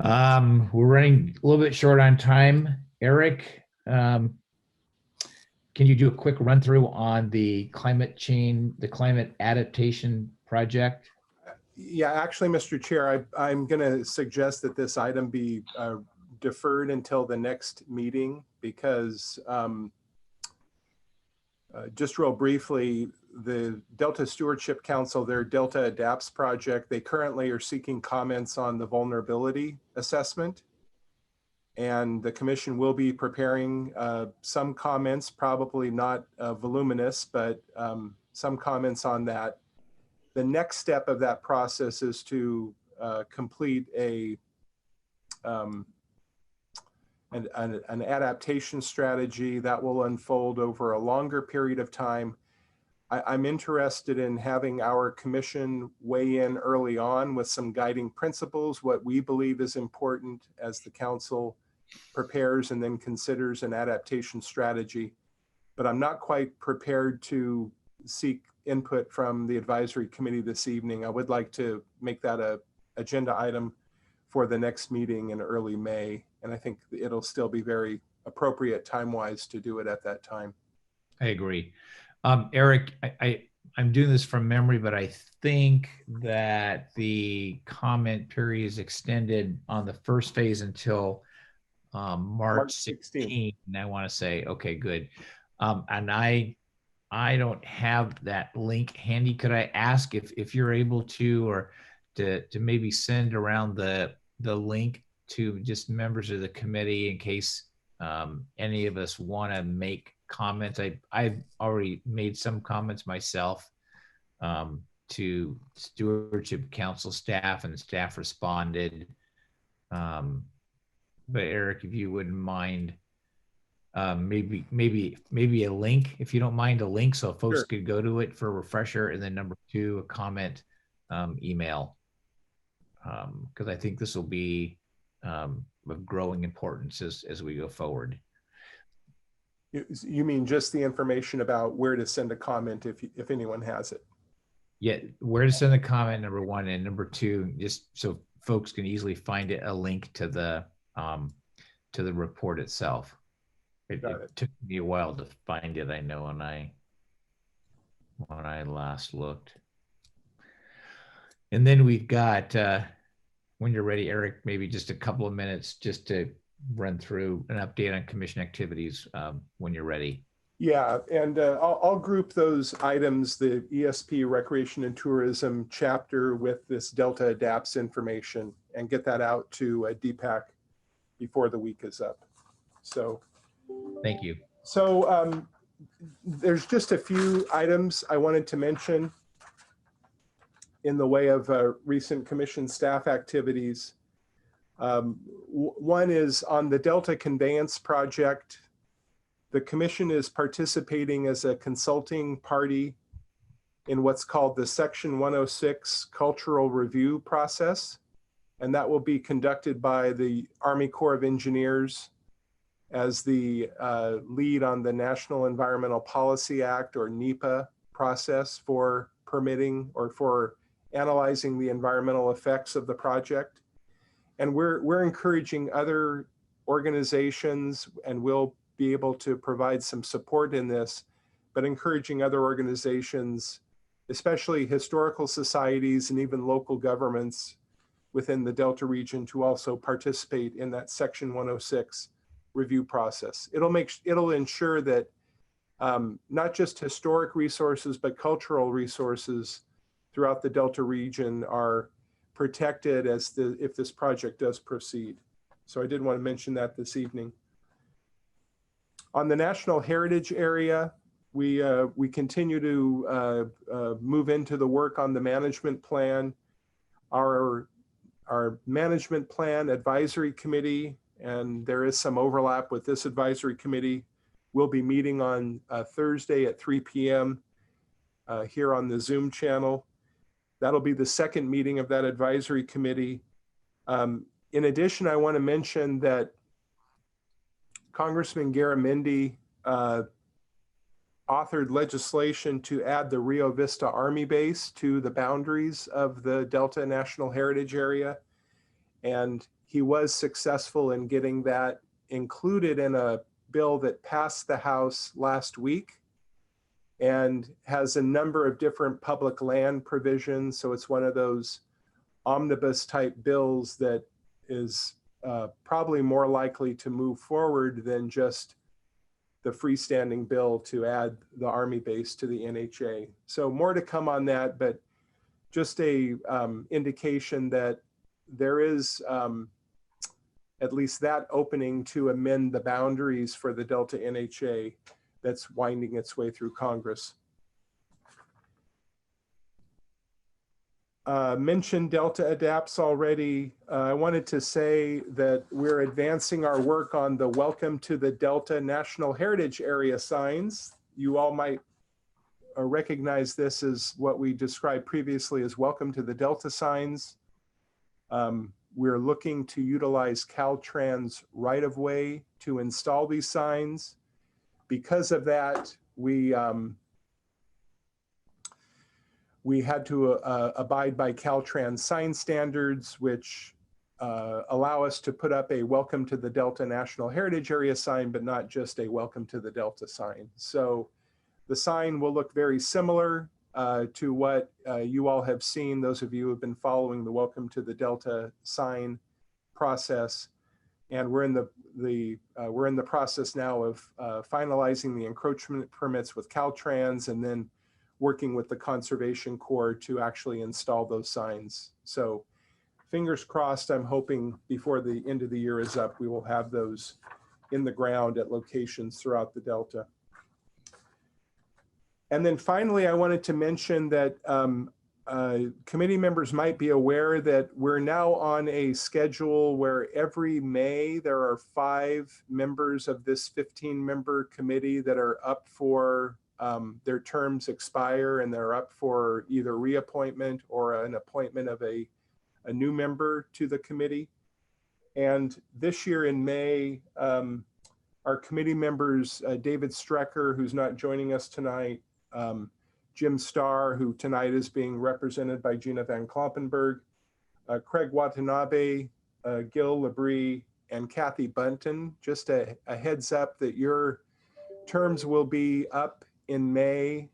We're running a little bit short on time. Eric, can you do a quick run through on the climate adaptation project? Yeah, actually, Mr. Chair, I'm going to suggest that this item be deferred until the next meeting, because just real briefly, the Delta Stewardship Council, their Delta Adapts project, they currently are seeking comments on the vulnerability assessment. And the commission will be preparing some comments, probably not voluminous, but some comments on that. The next step of that process is to complete an adaptation strategy that will unfold over a longer period of time. I'm interested in having our commission weigh in early on with some guiding principles, what we believe is important as the council prepares and then considers an adaptation strategy. But I'm not quite prepared to seek input from the advisory committee this evening. I would like to make that a agenda item for the next meeting in early May. And I think it'll still be very appropriate time-wise to do it at that time. I agree. Eric, I'm doing this from memory, but I think that the comment period is extended on the first phase until March 16th. And I want to say, okay, good. And I don't have that link handy. Could I ask if you're able to, or to maybe send around the link to just members of the committee in case any of us want to make comments? I've already made some comments myself to Stewardship Council staff, and the staff responded. But Eric, if you wouldn't mind, maybe a link, if you don't mind, a link so folks Sure. could go to it for a refresher, and then number 2, a comment email, because I think this will be of growing importance as we go forward. You mean just the information about where to send a comment if anyone has it? Yeah, where to send a comment, number 1, and number 2, just so folks can easily find it, a link to the report itself. It took me a while to find it, I know, when I last looked. And then we've got, when you're ready, Eric, maybe just a couple of minutes just to run through an update on commission activities when you're ready. Yeah, and I'll group those items, the ESP Recreation and Tourism chapter with this Delta Adapts information, and get that out to DPAC before the week is up. So, thank you. So there's just a few items I wanted to mention in the way of recent commission staff activities. One is on the Delta Conveyance Project. The commission is participating as a consulting party in what's called the Section 106 Cultural Review process. And that will be conducted by the Army Corps of Engineers as the lead on the National Environmental Policy Act, or NEPA, process for permitting or for analyzing the environmental effects of the project. And we're encouraging other organizations, and we'll be able to provide some support in this, but encouraging other organizations, especially historical societies and even local governments within the Delta region, to also participate in that Section 106 review process. It'll ensure that not just historic resources, but cultural resources throughout the Delta region are protected if this project does proceed. So I did want to mention that this evening. On the National Heritage Area, we continue to move into the work on the management plan. Our management plan advisory committee, and there is some overlap with this advisory committee, will be meeting on Thursday at 3 p.m. Here on the Zoom channel. That'll be the second meeting of that advisory committee. In addition, I want to mention that Congressman Garamendi authored legislation to add the Rio Vista Army Base to the boundaries of the Delta National Heritage Area. And he was successful in getting that included in a bill that passed the House last week and has a number of different public land provisions. So it's one of those omnibus type bills that is probably more likely to move forward than just the freestanding bill to add the Army base to the NHA. So more to come on that, but just a indication that there is at least that opening to amend the boundaries for the Delta NHA that's winding its way through Congress. Mentioned Delta Adapts already. I wanted to say that we're advancing our work on the Welcome to the Delta National Heritage Area signs. You all might recognize this as what we described previously as welcome to the Delta signs. We're looking to utilize Caltrans right-of-way to install these signs. Because of that, we had to abide by Caltrans sign standards, which allow us to put up a welcome to the Delta National Heritage Area sign, but not just a welcome to the Delta sign. So the sign will look very similar to what you all have seen, those of you who have been following the welcome to the Delta sign process. And we're in the process now of finalizing the encroachment permits with Caltrans and then working with the Conservation Corps to actually install those signs. So fingers crossed, I'm hoping before the end of the year is up, we will have those in the ground at locations throughout the Delta. And then finally, I wanted to mention that committee members might be aware that we're now on a schedule where every May there are 5 members of this 15-member committee that are up for their terms expire and they're up for either reappointment or an appointment of a new member to the committee. And this year in May, our committee members, David Strecker, who's not joining us tonight, Jim Starr, who tonight is being represented by Gina Van Kloppenberg, Craig Watanabe, Gil Labrie, and Kathy Bunton. Just a heads up that your terms will be up in May.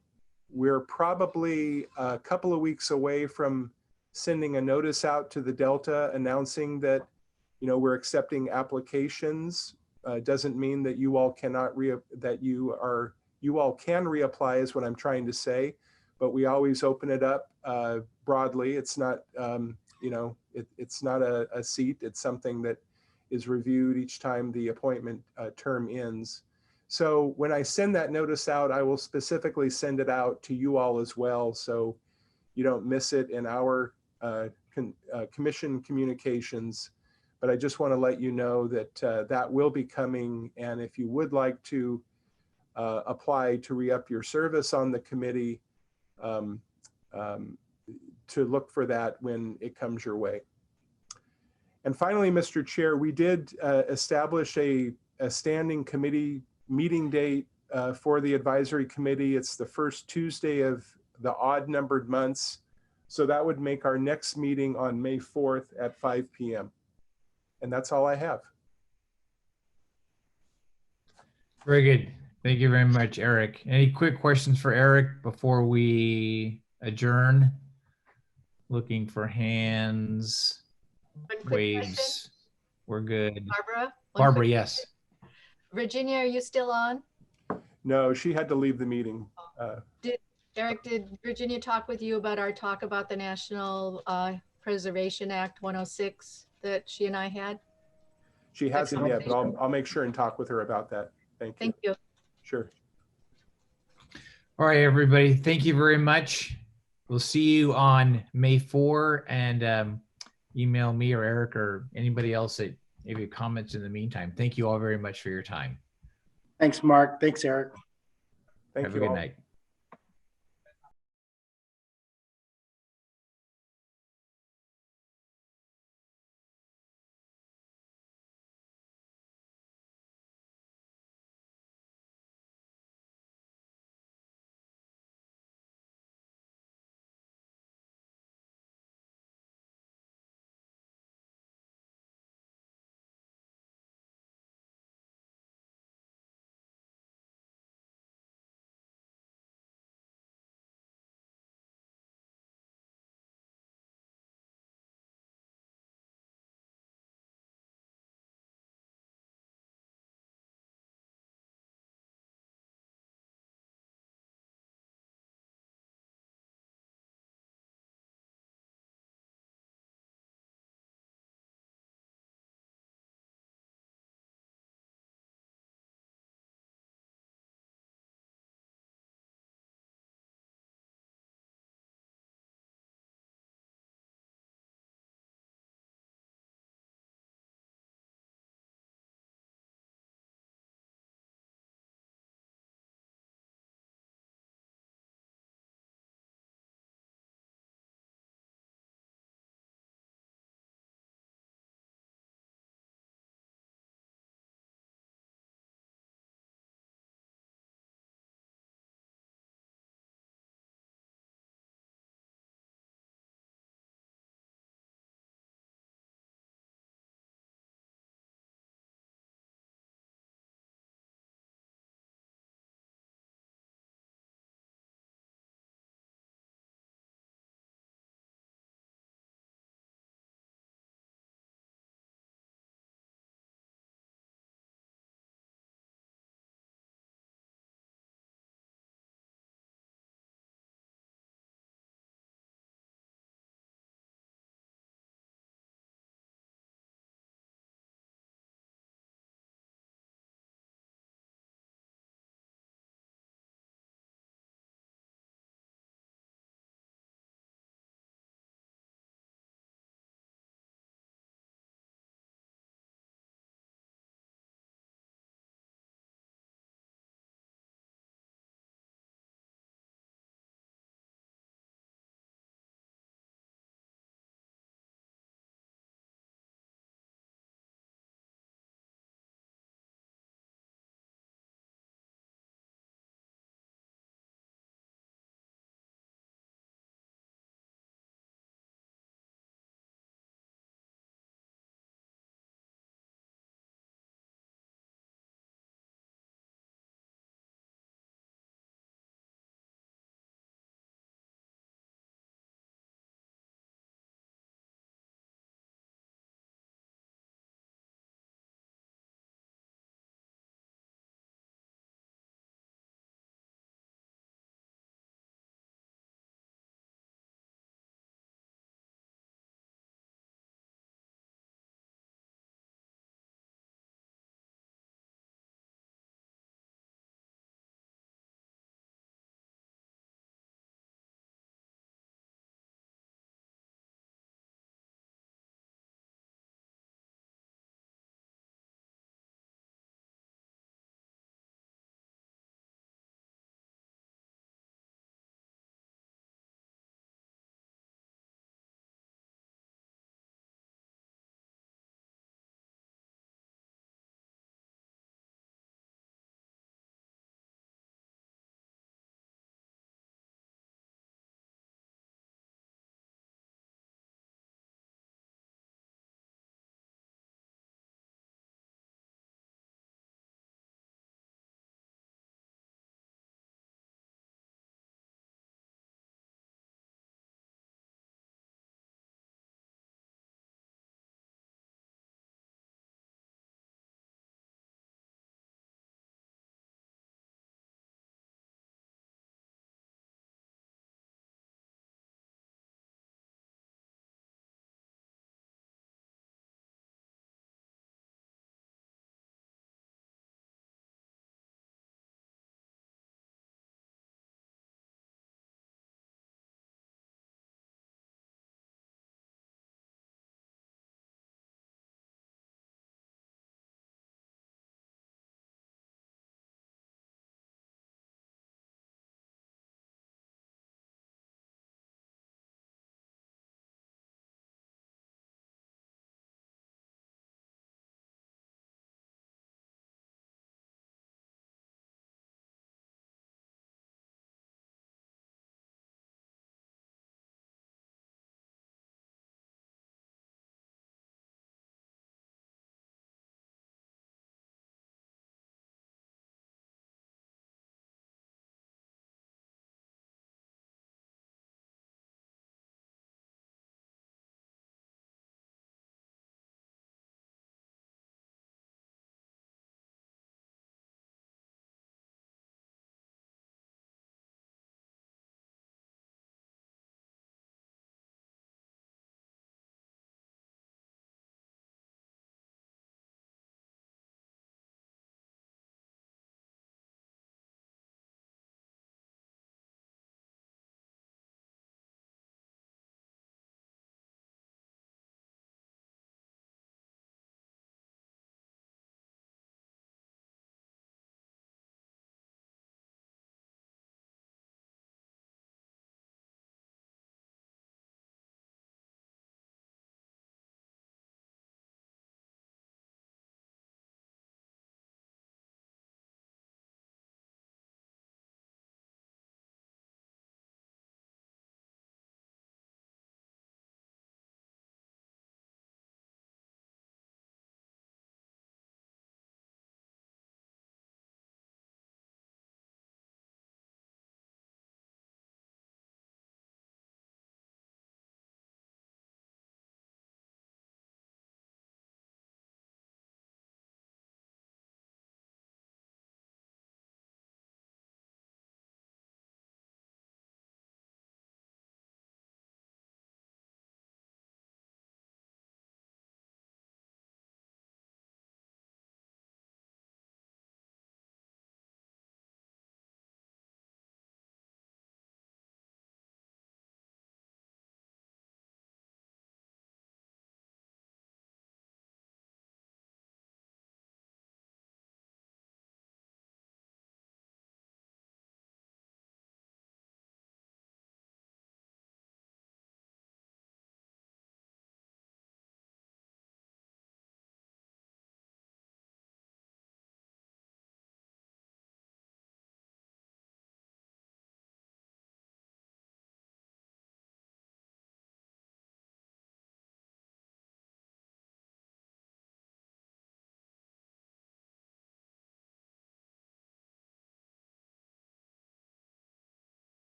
We're probably a couple of weeks away from sending a notice out to the Delta announcing that, you know, we're accepting applications. Doesn't mean that you all cannot you all can reapply is what I'm trying to say, but we always open it up broadly. It's not, you know, it's not a seat. It's something that is reviewed each time the appointment term ends. So when I send that notice out, I will specifically send it out to you all as well, so you don't miss it in our commission communications. But I just want to let you know that that will be coming, and if you would like to apply to re-up your service on the committee, to look for that when it comes your way. And finally, Mr. Chair, we did establish a standing committee meeting date for the advisory committee. It's the first Tuesday of the odd numbered months. So that would make our next meeting on May 4th at 5 p.m. And that's all I have. Very good. Thank you very much, Eric. Any quick questions for Eric before we adjourn? Looking for hands, waves. Question. We're good. Barbara? Barbara, yes. Virginia, are you still on? No, she had to leave the meeting. Eric, did Virginia talk with you about our talk about the National Preservation Act 106 that she and I had? She hasn't yet, but I'll make sure and talk with her about that. Thank you. Thank you. Sure. All right, everybody. Thank you very much. We'll see you on May 4, and email me or Eric or anybody else that maybe comments in the meantime. Thank you all very much for your time. Thanks, Mark. Thanks, Eric. Have a good night.